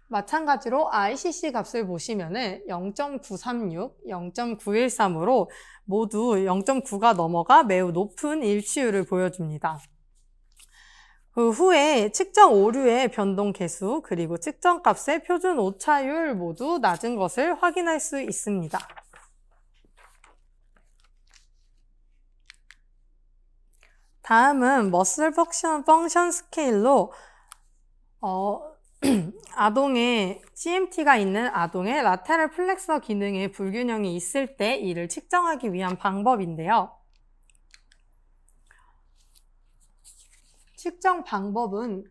마찬가지로 ICC 값을 보시면은 0.936, 0.913으로 모두 0.9가 넘어가 매우 높은 일치율을 보여줍니다. 그 후에 측정 오류의 변동 개수 그리고 측정값의 표준 오차율 모두 낮은 것을 확인할 수 있습니다. 다음은 머슬 펑션 스케일로 아동의 CMT가 있는 아동의 라테럴 플렉서 기능에 불균형이 있을 때 이를 측정하기 위한 방법인데요. 측정 방법은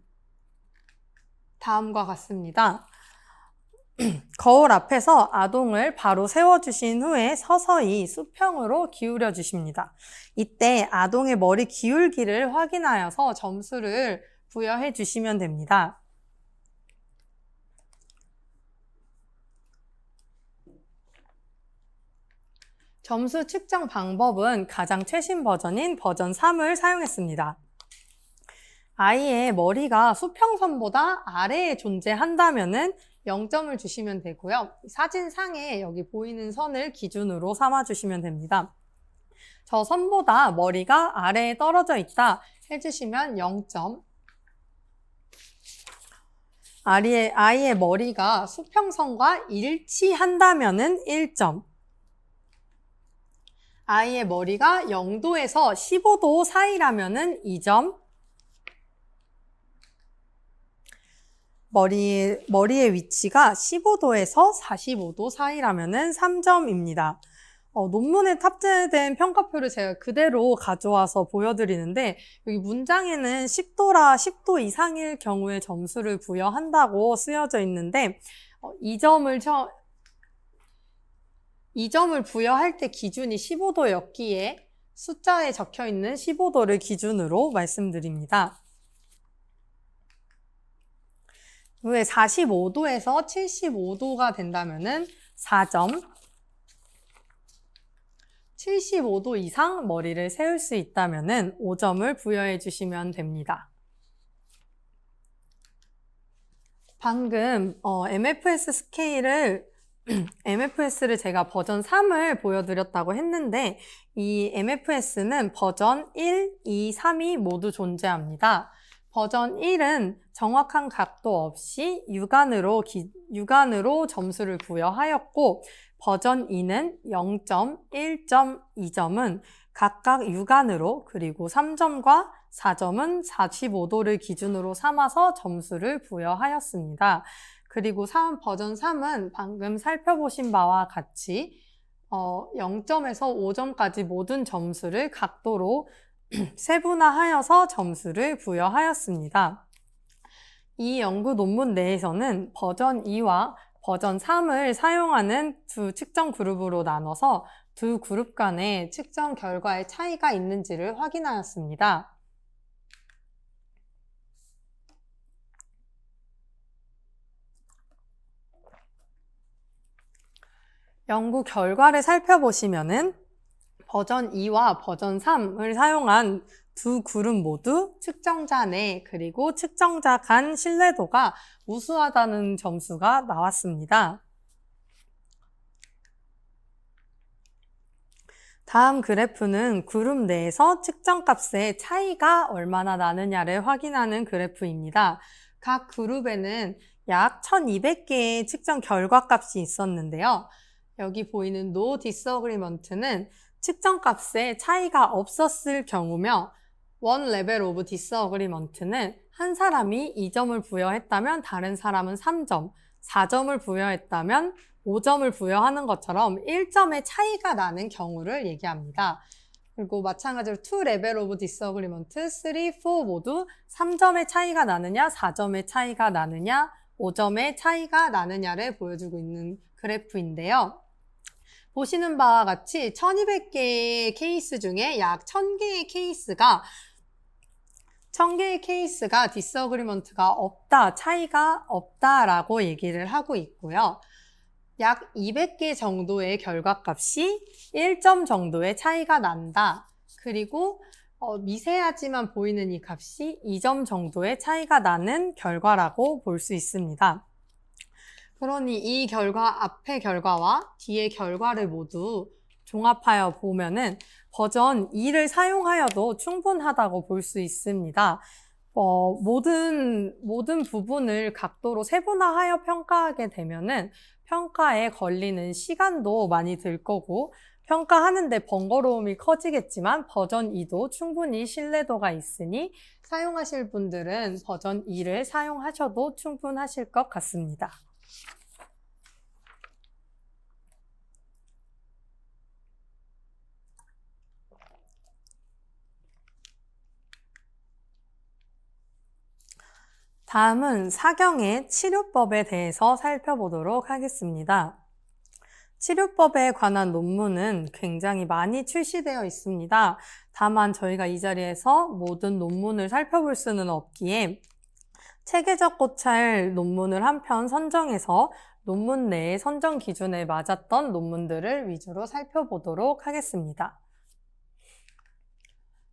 다음과 같습니다. 거울 앞에서 아동을 바로 세워주신 후에 서서히 수평으로 기울여 주십니다. 이때 아동의 머리 기울기를 확인하여서 점수를 부여해 주시면 됩니다. 점수 측정 방법은 가장 최신 버전인 버전 3을 사용했습니다. 아이의 머리가 수평선보다 아래에 존재한다면 0점을 주시면 되고요. 사진상에 여기 보이는 선을 기준으로 삼아주시면 됩니다. 저 선보다 머리가 아래에 떨어져 있다 해주시면 0점. 아이의 머리가 수평선과 일치한다면 1점. 아이의 머리가 0도에서 15도 사이라면 2점. 머리의 위치가 15도에서 45도 사이라면 3점입니다. 논문에 탑재된 평가표를 제가 그대로 가져와서 보여드리는데 여기 문장에는 10도라 10도 이상일 경우에 점수를 부여한다고 쓰여져 있는데 이 점을 부여할 때 기준이 15도였기에 숫자에 적혀 있는 15도를 기준으로 말씀드립니다. 왜 45도에서 75도가 된다면은 4점, 75도 이상 머리를 세울 수 있다면은 5점을 부여해 주시면 됩니다. 방금 MFS 스케일을 MFS를 제가 버전 3을 보여드렸다고 했는데 이 MFS는 버전 1, 2, 3이 모두 존재합니다. 버전 1은 정확한 각도 없이 육안으로 점수를 부여하였고 버전 2는 0점, 1점, 2점은 각각 육안으로 그리고 3점과 4점은 45도를 기준으로 삼아서 점수를 부여하였습니다. 그리고 버전 3은 방금 살펴보신 바와 같이 0점에서 5점까지 모든 점수를 각도로 세분화하여서 점수를 부여하였습니다. 이 연구 논문 내에서는 버전 2와 버전 3을 사용하는 두 측정 그룹으로 나눠서 두 그룹 간의 측정 결과의 차이가 있는지를 확인하였습니다. 연구 결과를 살펴보시면은 버전 2와 버전 3을 사용한 두 그룹 모두 측정자 내 그리고 측정자 간 신뢰도가 우수하다는 점수가 나왔습니다. 다음 그래프는 그룹 내에서 측정값의 차이가 얼마나 나느냐를 확인하는 그래프입니다. 각 그룹에는 약 1200개의 측정 결과값이 있었는데요. 여기 보이는 No Disagreement는 측정값에 차이가 없었을 경우며 One Level of Disagreement는 한 사람이 2점을 부여했다면 다른 사람은 3점, 4점을 부여했다면 5점을 부여하는 것처럼 1점의 차이가 나는 경우를 얘기합니다. 그리고 마찬가지로 2 Level of Disagreement, 3, 4 모두 3점의 차이가 나느냐, 4점의 차이가 나느냐, 5점의 차이가 나느냐를 보여주고 있는 그래프인데요. 보시는 바와 같이 1200개의 케이스 중에 약 1000개의 케이스가 디스어그리먼트가 없다, 차이가 없다라고 얘기를 하고 있고요. 약 200개 정도의 결과값이 1점 정도의 차이가 난다. 그리고 미세하지만 보이는 이 값이 2점 정도의 차이가 나는 결과라고 볼 수 있습니다. 그러니 이 결과, 앞의 결과와 뒤의 결과를 모두 종합하여 보면은 버전 2를 사용하여도 충분하다고 볼 수 있습니다. 모든 부분을 각도로 세분화하여 평가하게 되면은 평가에 걸리는 시간도 많이 들 거고 평가하는데 번거로움이 커지겠지만 버전 2도 충분히 신뢰도가 있으니 사용하실 분들은 버전 2를 사용하셔도 충분하실 것 같습니다. 다음은 사경의 치료법에 대해서 살펴보도록 하겠습니다. 치료법에 관한 논문은 굉장히 많이 출시되어 있습니다. 다만 저희가 이 자리에서 모든 논문을 살펴볼 수는 없기에 체계적 고찰 논문을 한 편 선정해서 논문 내의 선정 기준에 맞았던 논문들을 위주로 살펴보도록 하겠습니다.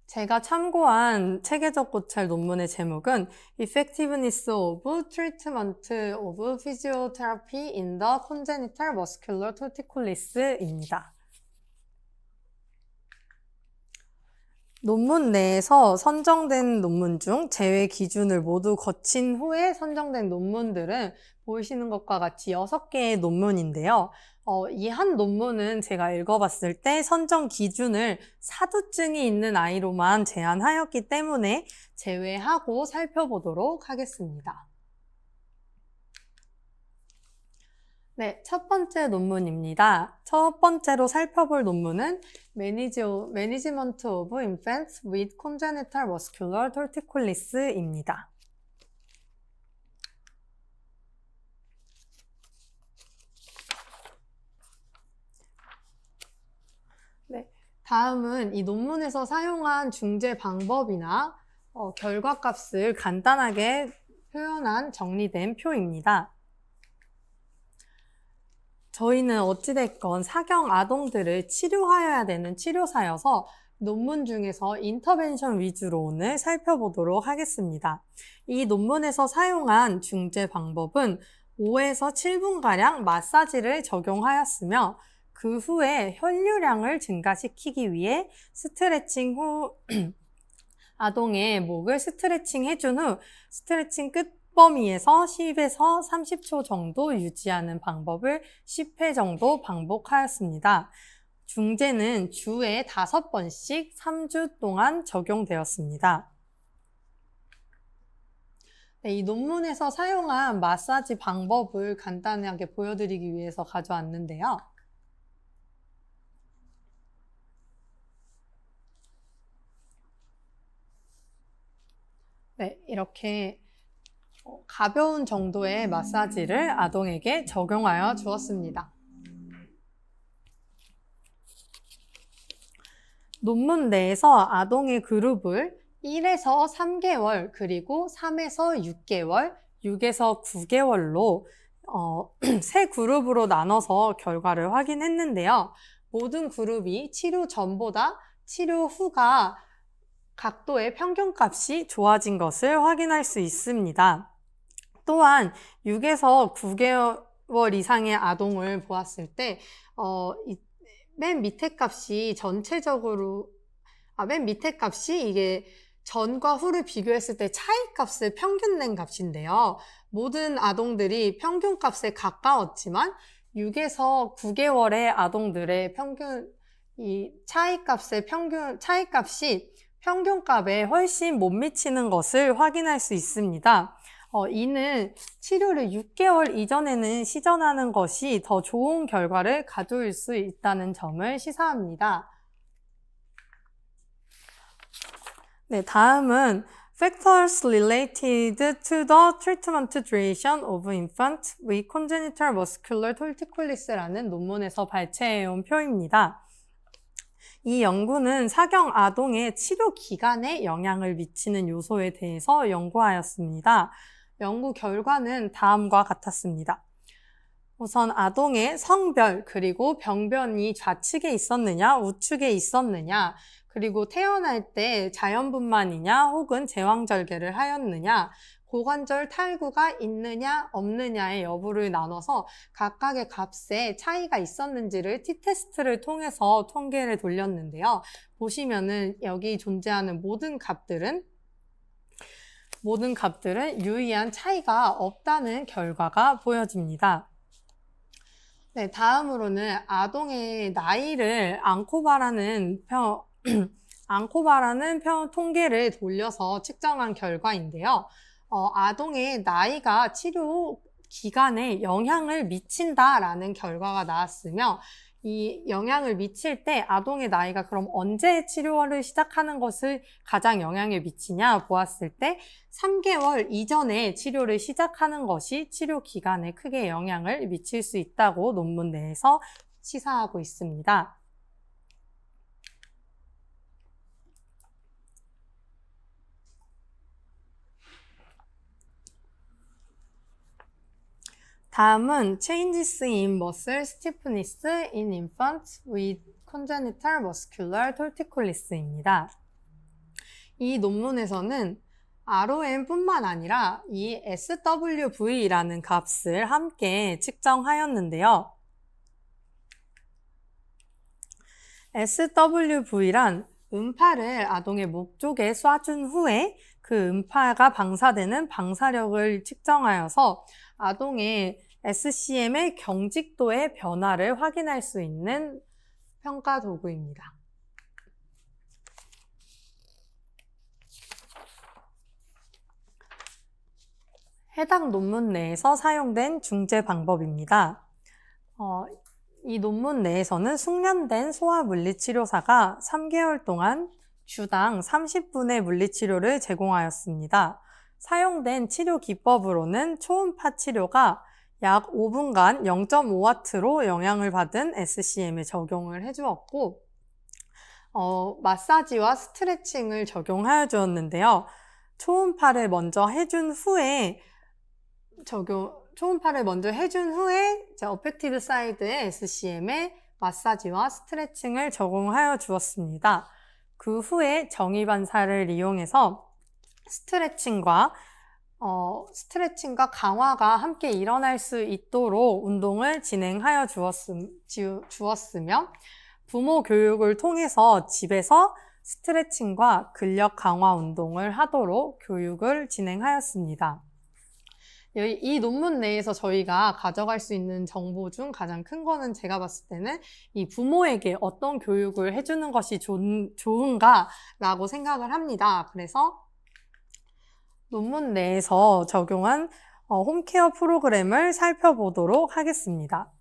제가 참고한 체계적 고찰 논문의 제목은 Effectiveness of Treatment of Physiotherapy in the Congenital Muscular Torticollis입니다. 논문 내에서 선정된 논문 중 제외 기준을 모두 거친 후에 선정된 논문들은 보이시는 것과 같이 6개의 논문인데요. 이 한 논문은 제가 읽어봤을 때 선정 기준을 사두증이 있는 아이로만 제한하였기 때문에 제외하고 살펴보도록 하겠습니다. 네, 첫 번째 논문입니다. 첫 번째로 살펴볼 논문은 Management of Infants with Congenital Muscular Torticollis입니다. 네, 다음은 이 논문에서 사용한 중재 방법이나 결과값을 간단하게 표현한 정리된 표입니다. 저희는 어찌됐건 사경 아동들을 치료하여야 되는 치료사여서 논문 중에서 인터벤션 위주로 오늘 살펴보도록 하겠습니다. 이 논문에서 사용한 중재 방법은 5에서 7분가량 마사지를 적용하였으며 그 후에 혈류량을 증가시키기 위해 스트레칭 후 아동의 목을 스트레칭 해준 후 스트레칭 끝 범위에서 10에서 30초 정도 유지하는 방법을 10회 정도 반복하였습니다. 중재는 주에 5번씩 3주 동안 적용되었습니다. 네, 이 논문에서 사용한 마사지 방법을 간단하게 보여드리기 위해서 가져왔는데요. 네, 이렇게 가벼운 정도의 마사지를 아동에게 적용하여 주었습니다. 논문 내에서 아동의 그룹을 1에서 3개월, 그리고 3에서 6개월, 6에서 9개월로 세 그룹으로 나눠서 결과를 확인했는데요. 모든 그룹이 치료 전보다 치료 후가 각도의 평균값이 좋아진 것을 확인할 수 있습니다. 또한 6에서 9개월 이상의 아동을 보았을 때 맨 밑에 값이 맨 밑에 값이 이게 전과 후를 비교했을 때 차이 값을 평균 낸 값인데요. 모든 아동들이 평균 값에 가까웠지만 6에서 9개월의 아동들의 차이 값이 평균값에 훨씬 못 미치는 것을 확인할 수 있습니다. 이는 치료를 6개월 이전에는 시전하는 것이 더 좋은 결과를 가져올 수 있다는 점을 시사합니다. 네, 다음은 Factors related to the treatment duration of infant with congenital muscular torticollis라는 논문에서 발췌해온 표입니다. 이 연구는 사경 아동의 치료 기간에 영향을 미치는 요소에 대해서 연구하였습니다. 연구 결과는 다음과 같았습니다. 우선 아동의 성별 그리고 병변이 좌측에 있었느냐 우측에 있었느냐 그리고 태어날 때 자연분만이냐 혹은 제왕절개를 하였느냐 고관절 탈구가 있느냐 없느냐의 여부를 나눠서 각각의 값에 차이가 있었는지를 t-테스트를 통해서 통계를 돌렸는데요. 보시면은 여기 존재하는 모든 값들은 유의한 차이가 없다는 결과가 보여집니다. 네, 다음으로는 아동의 나이를 앙코바라는 통계를 돌려서 측정한 결과인데요. 아동의 나이가 치료 기간에 영향을 미친다라는 결과가 나왔으며 이 영향을 미칠 때 아동의 나이가 그럼 언제 치료를 시작하는 것을 가장 영향을 미치냐 보았을 때 3개월 이전에 치료를 시작하는 것이 치료 기간에 크게 영향을 미칠 수 있다고 논문 내에서 시사하고 있습니다. 다음은 Changes in Muscle Stiffness in Infants with Congenital Muscular Torticollis입니다. 이 논문에서는 ROM뿐만 아니라 이 SWV라는 값을 함께 측정하였는데요. SWV란 음파를 아동의 목 쪽에 쏴준 후에 그 음파가 방사되는 방사력을 측정하여서 아동의 SCM의 경직도의 변화를 확인할 수 있는 평가 도구입니다. 해당 논문 내에서 사용된 중재 방법입니다. 이 논문 내에서는 숙련된 소아 물리치료사가 3개월 동안 주당 30분의 물리치료를 제공하였습니다. 사용된 치료 기법으로는 초음파 치료가 약 5분간 0.5W로 영향을 받은 SCM에 적용을 해주었고 마사지와 스트레칭을 적용하여 주었는데요. 초음파를 먼저 해준 후에 어펙티드 사이드의 SCM에 마사지와 스트레칭을 적용하여 주었습니다. 그 후에 정위반사를 이용해서 스트레칭과 강화가 함께 일어날 수 있도록 운동을 진행하여 주었으며 부모 교육을 통해서 집에서 스트레칭과 근력 강화 운동을 하도록 교육을 진행하였습니다. 이 논문 내에서 저희가 가져갈 수 있는 정보 중 가장 큰 거는 제가 봤을 때는 이 부모에게 어떤 교육을 해주는 것이 좋은가라고 생각을 합니다. 그래서 논문 내에서 적용한 홈케어 프로그램을 살펴보도록 하겠습니다.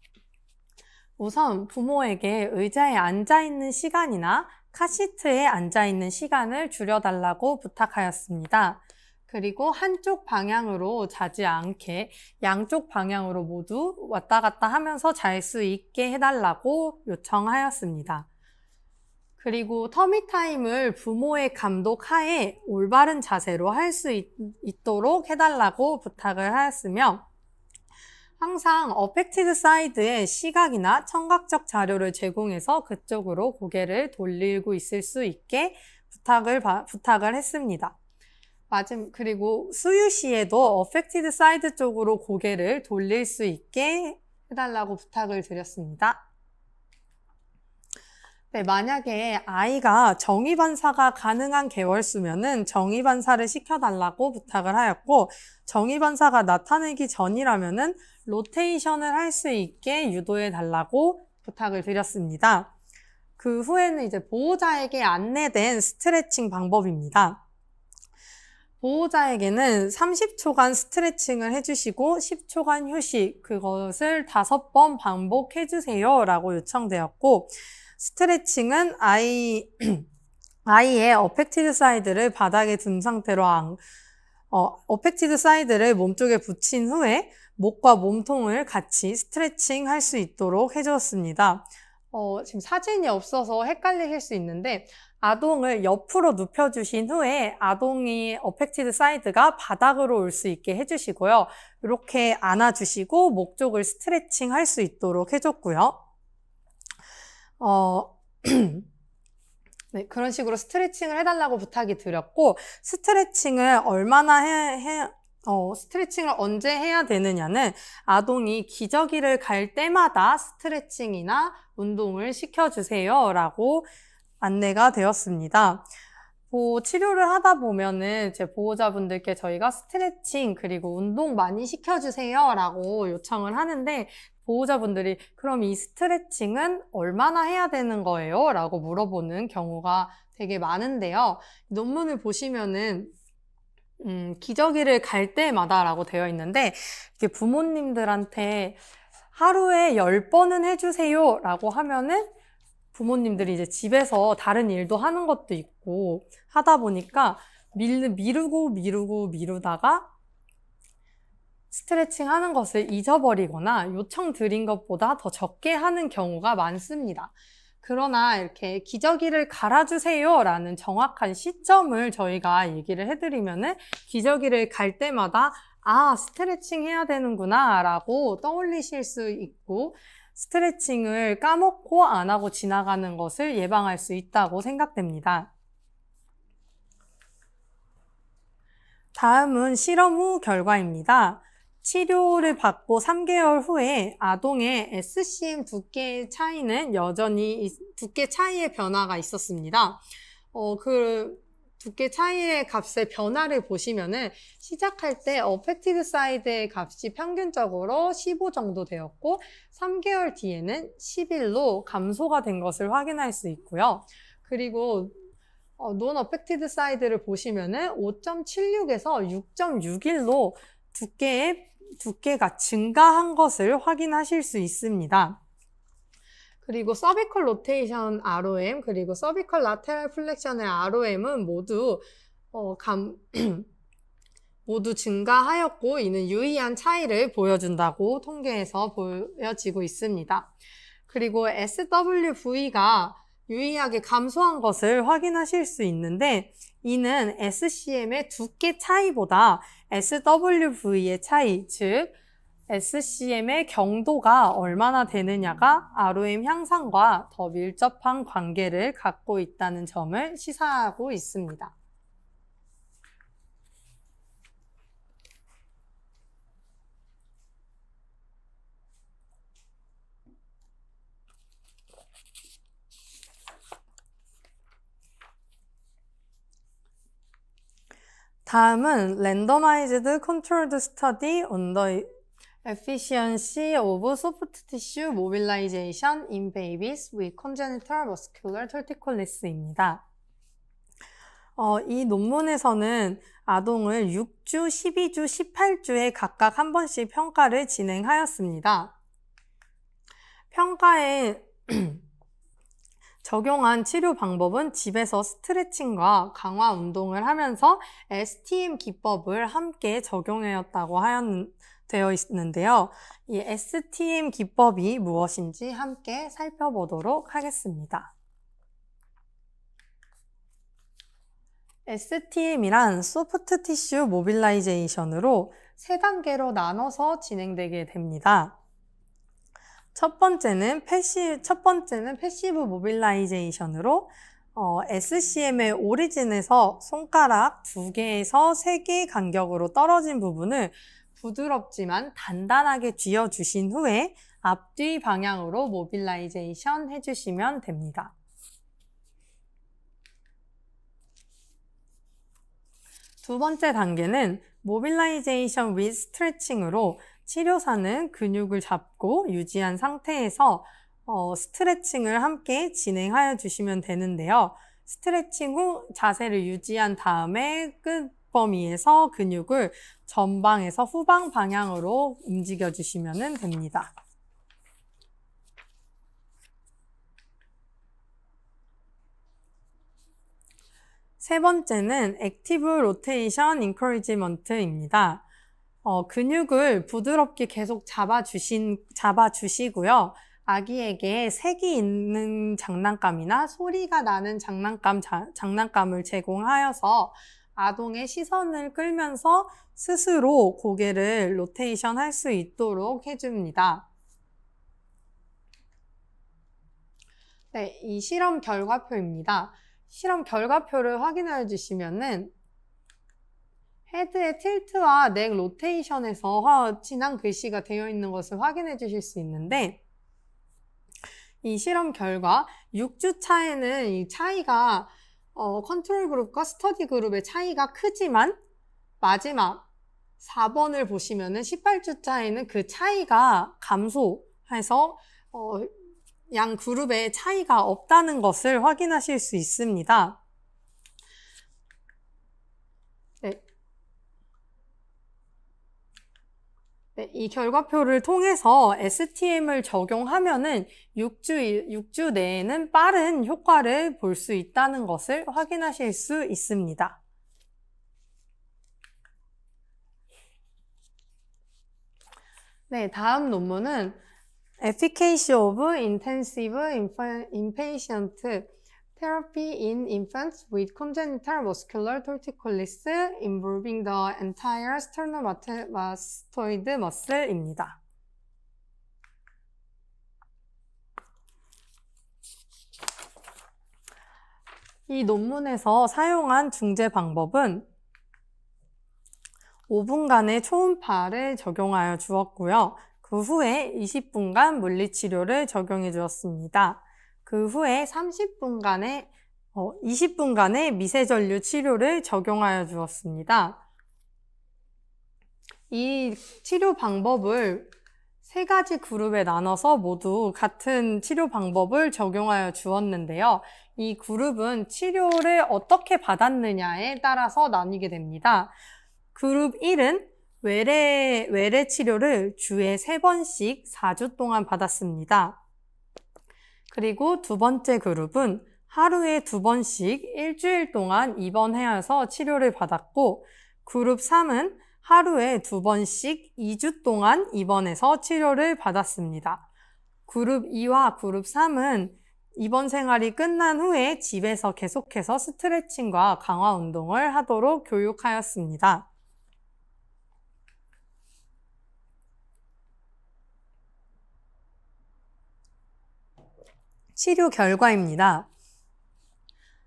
우선 부모에게 의자에 앉아있는 시간이나 카시트에 앉아있는 시간을 줄여달라고 부탁하였습니다. 그리고 한쪽 방향으로 자지 않게 양쪽 방향으로 모두 왔다 갔다 하면서 잘 수 있게 해달라고 요청하였습니다. 그리고 터미타임을 부모의 감독 하에 올바른 자세로 할 수 있도록 해달라고 부탁을 하였으며 항상 어펙티드 사이드의 시각이나 청각적 자료를 제공해서 그쪽으로 고개를 돌리고 있을 수 있게 부탁을 했습니다. 그리고 수유 시에도 어펙티드 사이드 쪽으로 고개를 돌릴 수 있게 해달라고 부탁을 드렸습니다. 네, 만약에 아이가 정위반사가 가능한 개월수면은 정위반사를 시켜달라고 부탁을 하였고, 정위반사가 나타나기 전이라면은 로테이션을 할 수 있게 유도해달라고 부탁을 드렸습니다. 그 후에는 이제 보호자에게 안내된 스트레칭 방법입니다. 보호자에게는 30초간 스트레칭을 해주시고 10초간 휴식, 그것을 5번 반복해주세요 라고 요청되었고, 스트레칭은 아이의 어펙티드 사이드를 바닥에 둔 상태로 어펙티드 사이드를 몸쪽에 붙인 후에 목과 몸통을 같이 스트레칭 할 수 있도록 해주었습니다. 지금 사진이 없어서 헷갈리실 수 있는데 아동을 옆으로 눕혀주신 후에 아동이 어펙티드 사이드가 바닥으로 올 수 있게 해주시고요. 이렇게 안아주시고 목 쪽을 스트레칭 할 수 있도록 해줬고요. 네, 그런 식으로 스트레칭을 해달라고 부탁이 드렸고, 스트레칭을 스트레칭을 언제 해야 되느냐는 아동이 기저귀를 갈 때마다 스트레칭이나 운동을 시켜주세요 라고 안내가 되었습니다. 치료를 하다 보면은 제 보호자분들께 저희가 스트레칭 그리고 운동 많이 시켜주세요 라고 요청을 하는데 보호자분들이 그럼 이 스트레칭은 얼마나 해야 되는 거예요? 라고 물어보는 경우가 되게 많은데요. 논문을 보시면은 기저귀를 갈 때마다 라고 되어 있는데 이게 부모님들한테 하루에 10번은 해주세요 라고 하면은 부모님들이 이제 집에서 다른 일도 하는 것도 있고 하다 보니까 미루다가 스트레칭 하는 것을 잊어버리거나 요청 드린 것보다 더 적게 하는 경우가 많습니다. 그러나 이렇게 기저귀를 갈아주세요 라는 정확한 시점을 저희가 얘기를 해드리면은 기저귀를 갈 때마다 스트레칭 해야 되는구나 라고 떠올리실 수 있고 스트레칭을 까먹고 안 하고 지나가는 것을 예방할 수 있다고 생각됩니다. 다음은 실험 후 결과입니다. 치료를 받고 3개월 후에 아동의 SCM 두께 차이는 여전히 두께 차이의 변화가 있었습니다. 그 두께 차이의 값의 변화를 보시면은 시작할 때 어펙티드 사이드의 값이 평균적으로 15 정도 되었고 3개월 뒤에는 11로 감소가 된 것을 확인할 수 있고요. 그리고 논 어펙티드 사이드를 보시면은 5.76에서 6.61로 두께가 증가한 것을 확인하실 수 있습니다. 그리고 서비컬 로테이션 ROM 그리고 서비컬 라테럴 플렉션의 ROM은 모두 모두 증가하였고 이는 유의한 차이를 보여준다고 통계에서 보여지고 있습니다. 그리고 SWV가 유의하게 감소한 것을 확인하실 수 있는데 이는 SCM의 두께 차이보다 SWV의 차이, 즉 SCM의 경도가 얼마나 되느냐가 ROM 향상과 더 밀접한 관계를 갖고 있다는 점을 시사하고 있습니다. 다음은 Randomized Controlled Study on the Efficiency of Soft Tissue Mobilization in Babies with Congenital Muscular Torticollis입니다. 이 논문에서는 아동을 6주, 12주, 18주에 각각 한 번씩 평가를 진행하였습니다. 평가에 적용한 치료 방법은 집에서 스트레칭과 강화 운동을 하면서 STM 기법을 함께 적용하였다고 되어 있는데요. 이 STM 기법이 무엇인지 함께 살펴보도록 하겠습니다. STM이란 소프트 티슈 모빌라이제이션으로 3단계로 나눠서 진행되게 됩니다. 첫 번째는 패시브 모빌라이제이션으로 SCM의 오리진에서 손가락 2개에서 3개 간격으로 떨어진 부분을 부드럽지만 단단하게 쥐어주신 후에 앞뒤 방향으로 모빌라이제이션 해주시면 됩니다. 두 번째 단계는 모빌라이제이션 with 스트레칭으로 치료사는 근육을 잡고 유지한 상태에서 스트레칭을 함께 진행하여 주시면 되는데요. 스트레칭 후 자세를 유지한 다음에 끝 범위에서 근육을 전방에서 후방 방향으로 움직여 주시면 됩니다. 세 번째는 액티브 로테이션 인커리지먼트입니다. 근육을 부드럽게 계속 잡아주시고요. 아기에게 색이 있는 장난감이나 소리가 나는 장난감을 제공하여서 아동의 시선을 끌면서 스스로 고개를 로테이션 할 수 있도록 해줍니다. 네, 이 실험 결과표입니다. 실험 결과표를 확인해 주시면은 헤드의 틸트와 넥 로테이션에서 진한 글씨가 되어 있는 것을 확인해 주실 수 있는데, 이 실험 결과 6주 차에는 이 차이가 컨트롤 그룹과 스터디 그룹의 차이가 크지만 마지막 4번을 보시면은 18주 차에는 그 차이가 감소해서 양 그룹의 차이가 없다는 것을 확인하실 수 있습니다. 네, 이 결과표를 통해서 STM을 적용하면은 6주 내에는 빠른 효과를 볼 수 있다는 것을 확인하실 수 있습니다. 네, 다음 논문은 Efficacy of Intensive Inpatient Therapy in Infants with Congenital Muscular Torticollis Involving the Entire Sternomastoid Muscle입니다. 이 논문에서 사용한 중재 방법은 5분간의 초음파를 적용하여 주었고요. 그 후에 20분간 물리치료를 적용해 주었습니다. 그 후에 20분간의 미세전류 치료를 적용하여 주었습니다. 이 치료 방법을 3가지 그룹에 나눠서 모두 같은 치료 방법을 적용하여 주었는데요. 이 그룹은 치료를 어떻게 받았느냐에 따라서 나뉘게 됩니다. 그룹 1은 외래 치료를 주에 3번씩 4주 동안 받았습니다. 그리고 두 번째 그룹은 하루에 2번씩 일주일 동안 입원하여서 치료를 받았고, 그룹 3은 하루에 2번씩 2주 동안 입원해서 치료를 받았습니다. 그룹 2와 그룹 3은 입원 생활이 끝난 후에 집에서 계속해서 스트레칭과 강화 운동을 하도록 교육하였습니다. 치료 결과입니다.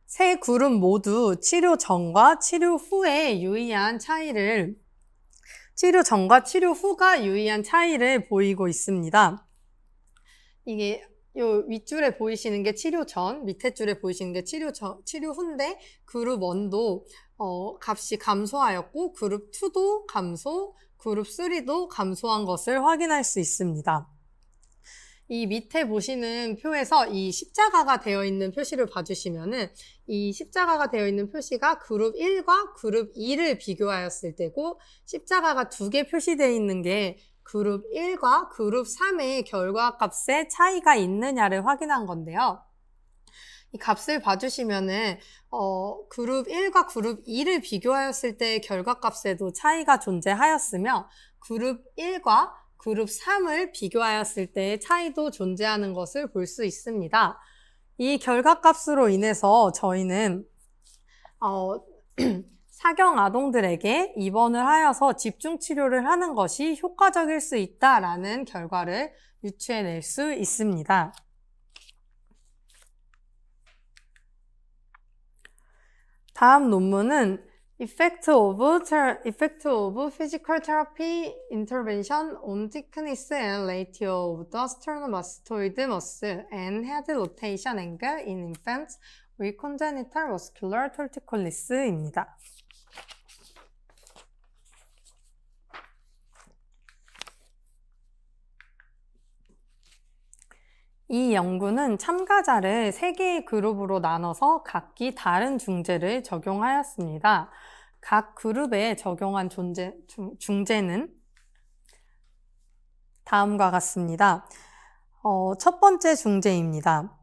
세 그룹 모두 치료 전과 치료 후가 유의한 차이를 보이고 있습니다. 이게 요 윗줄에 보이시는 게 치료 전, 밑에 줄에 보이시는 게 치료 후인데, 그룹 1도 값이 감소하였고, 그룹 2도 감소, 그룹 3도 감소한 것을 확인할 수 있습니다. 이 밑에 보시는 표에서 이 십자가가 되어 있는 표시를 봐주시면은, 이 십자가가 되어 있는 표시가 그룹 1과 그룹 2를 비교하였을 때고, 십자가가 2개 표시되어 있는 게 그룹 1과 그룹 3의 결과값에 차이가 있느냐를 확인한 건데요. 이 값을 봐주시면은 그룹 1과 그룹 2를 비교하였을 때의 결과값에도 차이가 존재하였으며, 그룹 1과 그룹 3을 비교하였을 때의 차이도 존재하는 것을 볼 수 있습니다. 이 결과값으로 인해서 저희는 사경 아동들에게 입원을 하여서 집중 치료를 하는 것이 효과적일 수 있다라는 결과를 유추해낼 수 있습니다. 다음 논문은 Effect of physical therapy intervention on thickness and ratio of the sternomastoid muscle and head rotation angle in infants with congenital muscular torticollis입니다. 이 연구는 참가자를 3개의 그룹으로 나눠서 각기 다른 중재를 적용하였습니다. 각 그룹에 적용한 중재는 다음과 같습니다. 첫 번째 중재입니다.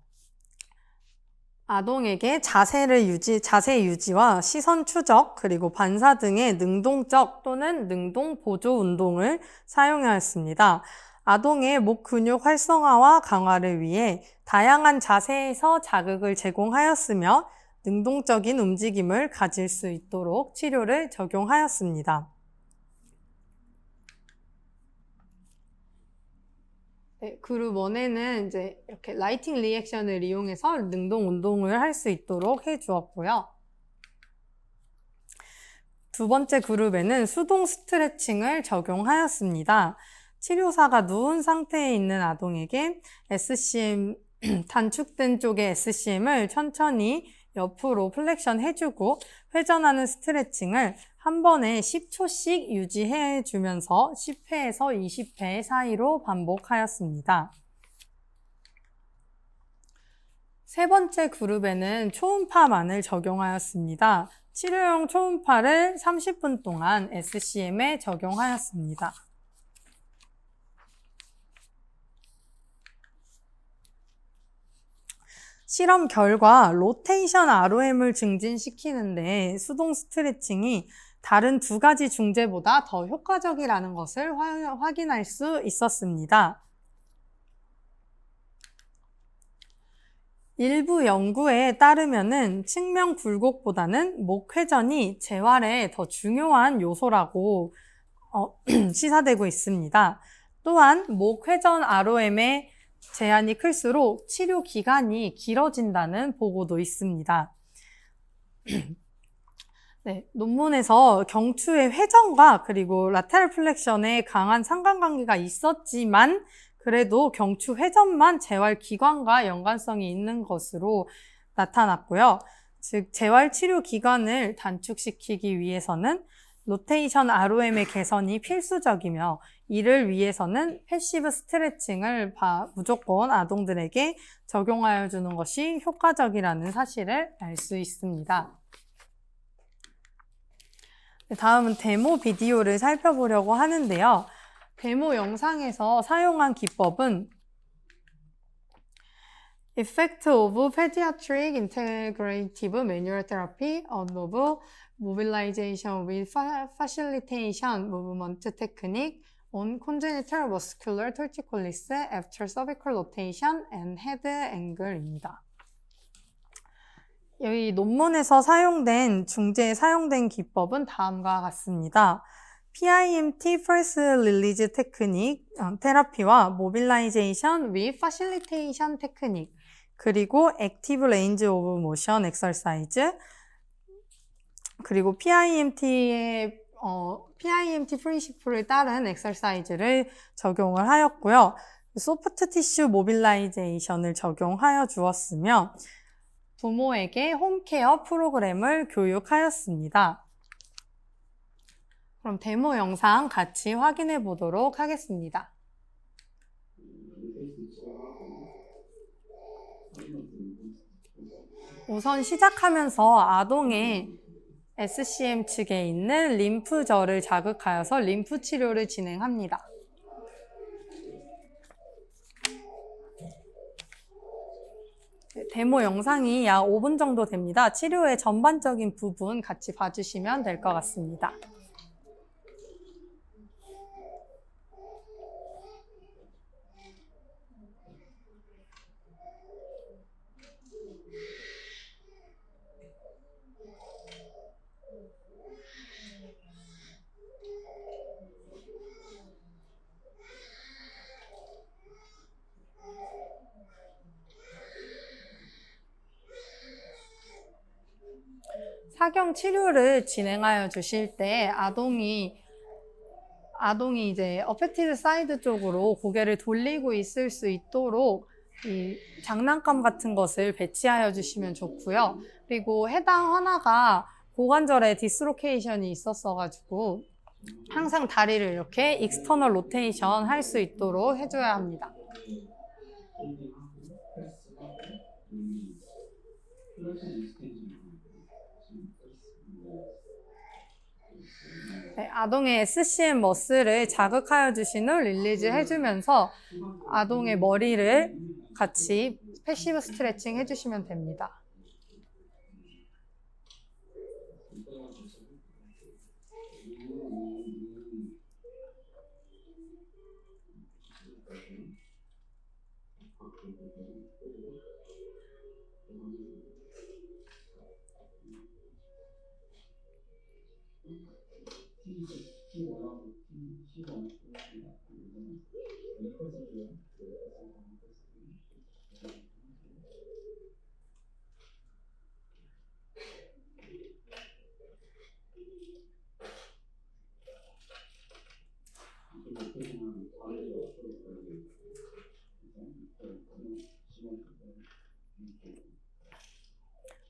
아동에게 자세 유지와 시선 추적, 그리고 반사 등의 능동적 또는 능동 보조 운동을 사용하였습니다. 아동의 목 근육 활성화와 강화를 위해 다양한 자세에서 자극을 제공하였으며 능동적인 움직임을 가질 수 있도록 치료를 적용하였습니다. 네, 그룹 1에는 이제 이렇게 라이팅 리액션을 이용해서 능동 운동을 할 수 있도록 해주었고요. 두 번째 그룹에는 수동 스트레칭을 적용하였습니다. 치료사가 누운 상태에 있는 아동에게 SCM, 단축된 쪽의 SCM을 천천히 옆으로 플렉션 해주고 회전하는 스트레칭을 한 번에 10초씩 유지해 주면서 10회에서 20회 사이로 반복하였습니다. 세 번째 그룹에는 초음파만을 적용하였습니다. 치료용 초음파를 30분 동안 SCM에 적용하였습니다. 실험 결과 로테이션 ROM을 증진시키는데 수동 스트레칭이 다른 두 가지 중재보다 더 효과적이라는 것을 확인할 수 있었습니다. 일부 연구에 따르면은 측면 굴곡보다는 목 회전이 재활에 더 중요한 요소라고 시사되고 있습니다. 또한 목 회전 ROM의 제한이 클수록 치료 기간이 길어진다는 보고도 있습니다. 네, 논문에서 경추의 회전과 그리고 라테럴 플렉션에 강한 상관관계가 있었지만 그래도 경추 회전만 재활 기간과 연관성이 있는 것으로 나타났고요. 즉, 재활 치료 기간을 단축시키기 위해서는 로테이션 ROM의 개선이 필수적이며 이를 위해서는 패시브 스트레칭을 무조건 아동들에게 적용하여 주는 것이 효과적이라는 사실을 알 수 있습니다. 다음은 데모 비디오를 살펴보려고 하는데요. 데모 영상에서 사용한 기법은 Effect of Pediatric Integrative Manual Therapy of Mobilization with Facilitation Movement Technique on Congenital Muscular Torticollis after Cervical Rotation and Head Angle입니다. 여기 논문에서 사용된 중재에 사용된 기법은 다음과 같습니다. PIMT Pulse Release Technique 테라피와 Mobilization with Facilitation Technique 그리고 Active Range of Motion Exercise 그리고 PIMT 프린시플을 따른 엑서사이즈를 적용을 하였고요. 소프트 티슈 모빌라이제이션을 적용하여 주었으며 부모에게 홈케어 프로그램을 교육하였습니다. 그럼 데모 영상 같이 확인해 보도록 하겠습니다. 우선 시작하면서 아동의 SCM 측에 있는 림프절을 자극하여서 림프 치료를 진행합니다. 데모 영상이 약 5분 정도 됩니다. 치료의 전반적인 부분 같이 봐주시면 될 것 같습니다. 사경 치료를 진행하여 주실 때 아동이 이제 어펙티드 사이드 쪽으로 고개를 돌리고 있을 수 있도록 이 장난감 같은 것을 배치하여 주시면 좋고요. 그리고 해당 하나가 고관절에 디스로케이션이 있었어가지고 항상 다리를 이렇게 익스터널 로테이션 할 수 있도록 해줘야 합니다. 네, 아동의 SCM 머슬을 자극하여 주신 후 릴리즈 해주면서 아동의 머리를 같이 패시브 스트레칭 해주시면 됩니다.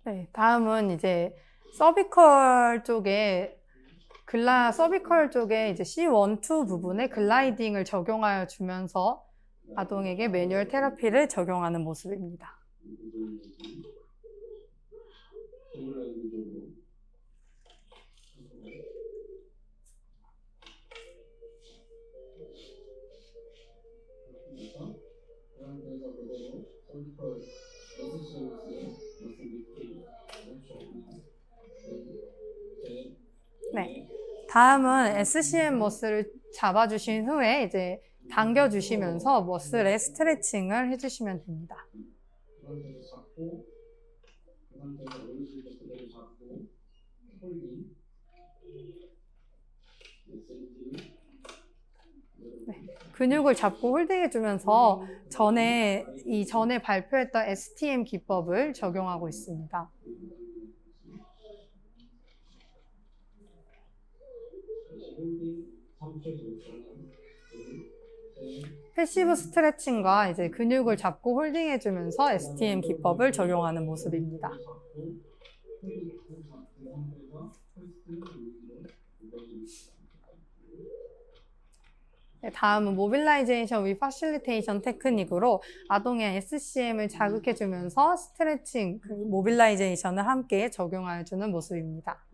네, 다음은 이제 서비컬 쪽에 서비컬 쪽에 이제 C1, 2 부분에 글라이딩을 적용하여 주면서 아동에게 매뉴얼 테라피를 적용하는 모습입니다. 네. 다음은 SCM 머슬을 잡아주신 후에 이제 당겨주시면서 머슬의 스트레칭을 해주시면 됩니다. 네. 근육을 잡고 홀딩해주면서 이전에 발표했던 STM 기법을 적용하고 있습니다. 패시브 스트레칭과 이제 근육을 잡고 홀딩해주면서 STM 기법을 적용하는 모습입니다. 네, 다음은 모빌라이제이션 위 파실리테이션 테크닉으로 아동의 SCM을 자극해주면서 스트레칭, 모빌라이제이션을 함께 적용해주는 모습입니다.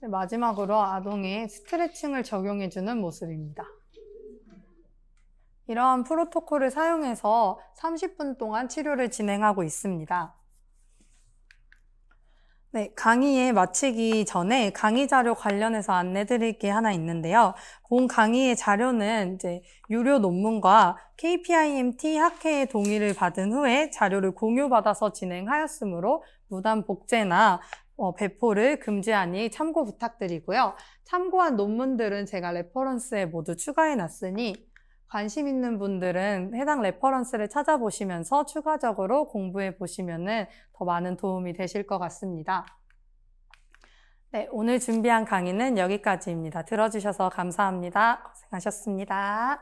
마지막으로 아동의 스트레칭을 적용해주는 모습입니다. 이러한 프로토콜을 사용해서 30분 동안 치료를 진행하고 있습니다. 네, 강의에 마치기 전에 강의 자료 관련해서 안내 드릴 게 하나 있는데요. 본 강의의 자료는 이제 유료 논문과 KPIMT 학회의 동의를 받은 후에 자료를 공유받아서 진행하였으므로 무단 복제나 배포를 금지하니 참고 부탁드리고요. 참고한 논문들은 제가 레퍼런스에 모두 추가해 놨으니 관심 있는 분들은 해당 레퍼런스를 찾아보시면서 추가적으로 공부해 보시면 더 많은 도움이 되실 것 같습니다. 네, 오늘 준비한 강의는 여기까지입니다. 들어주셔서 감사합니다. 고생하셨습니다.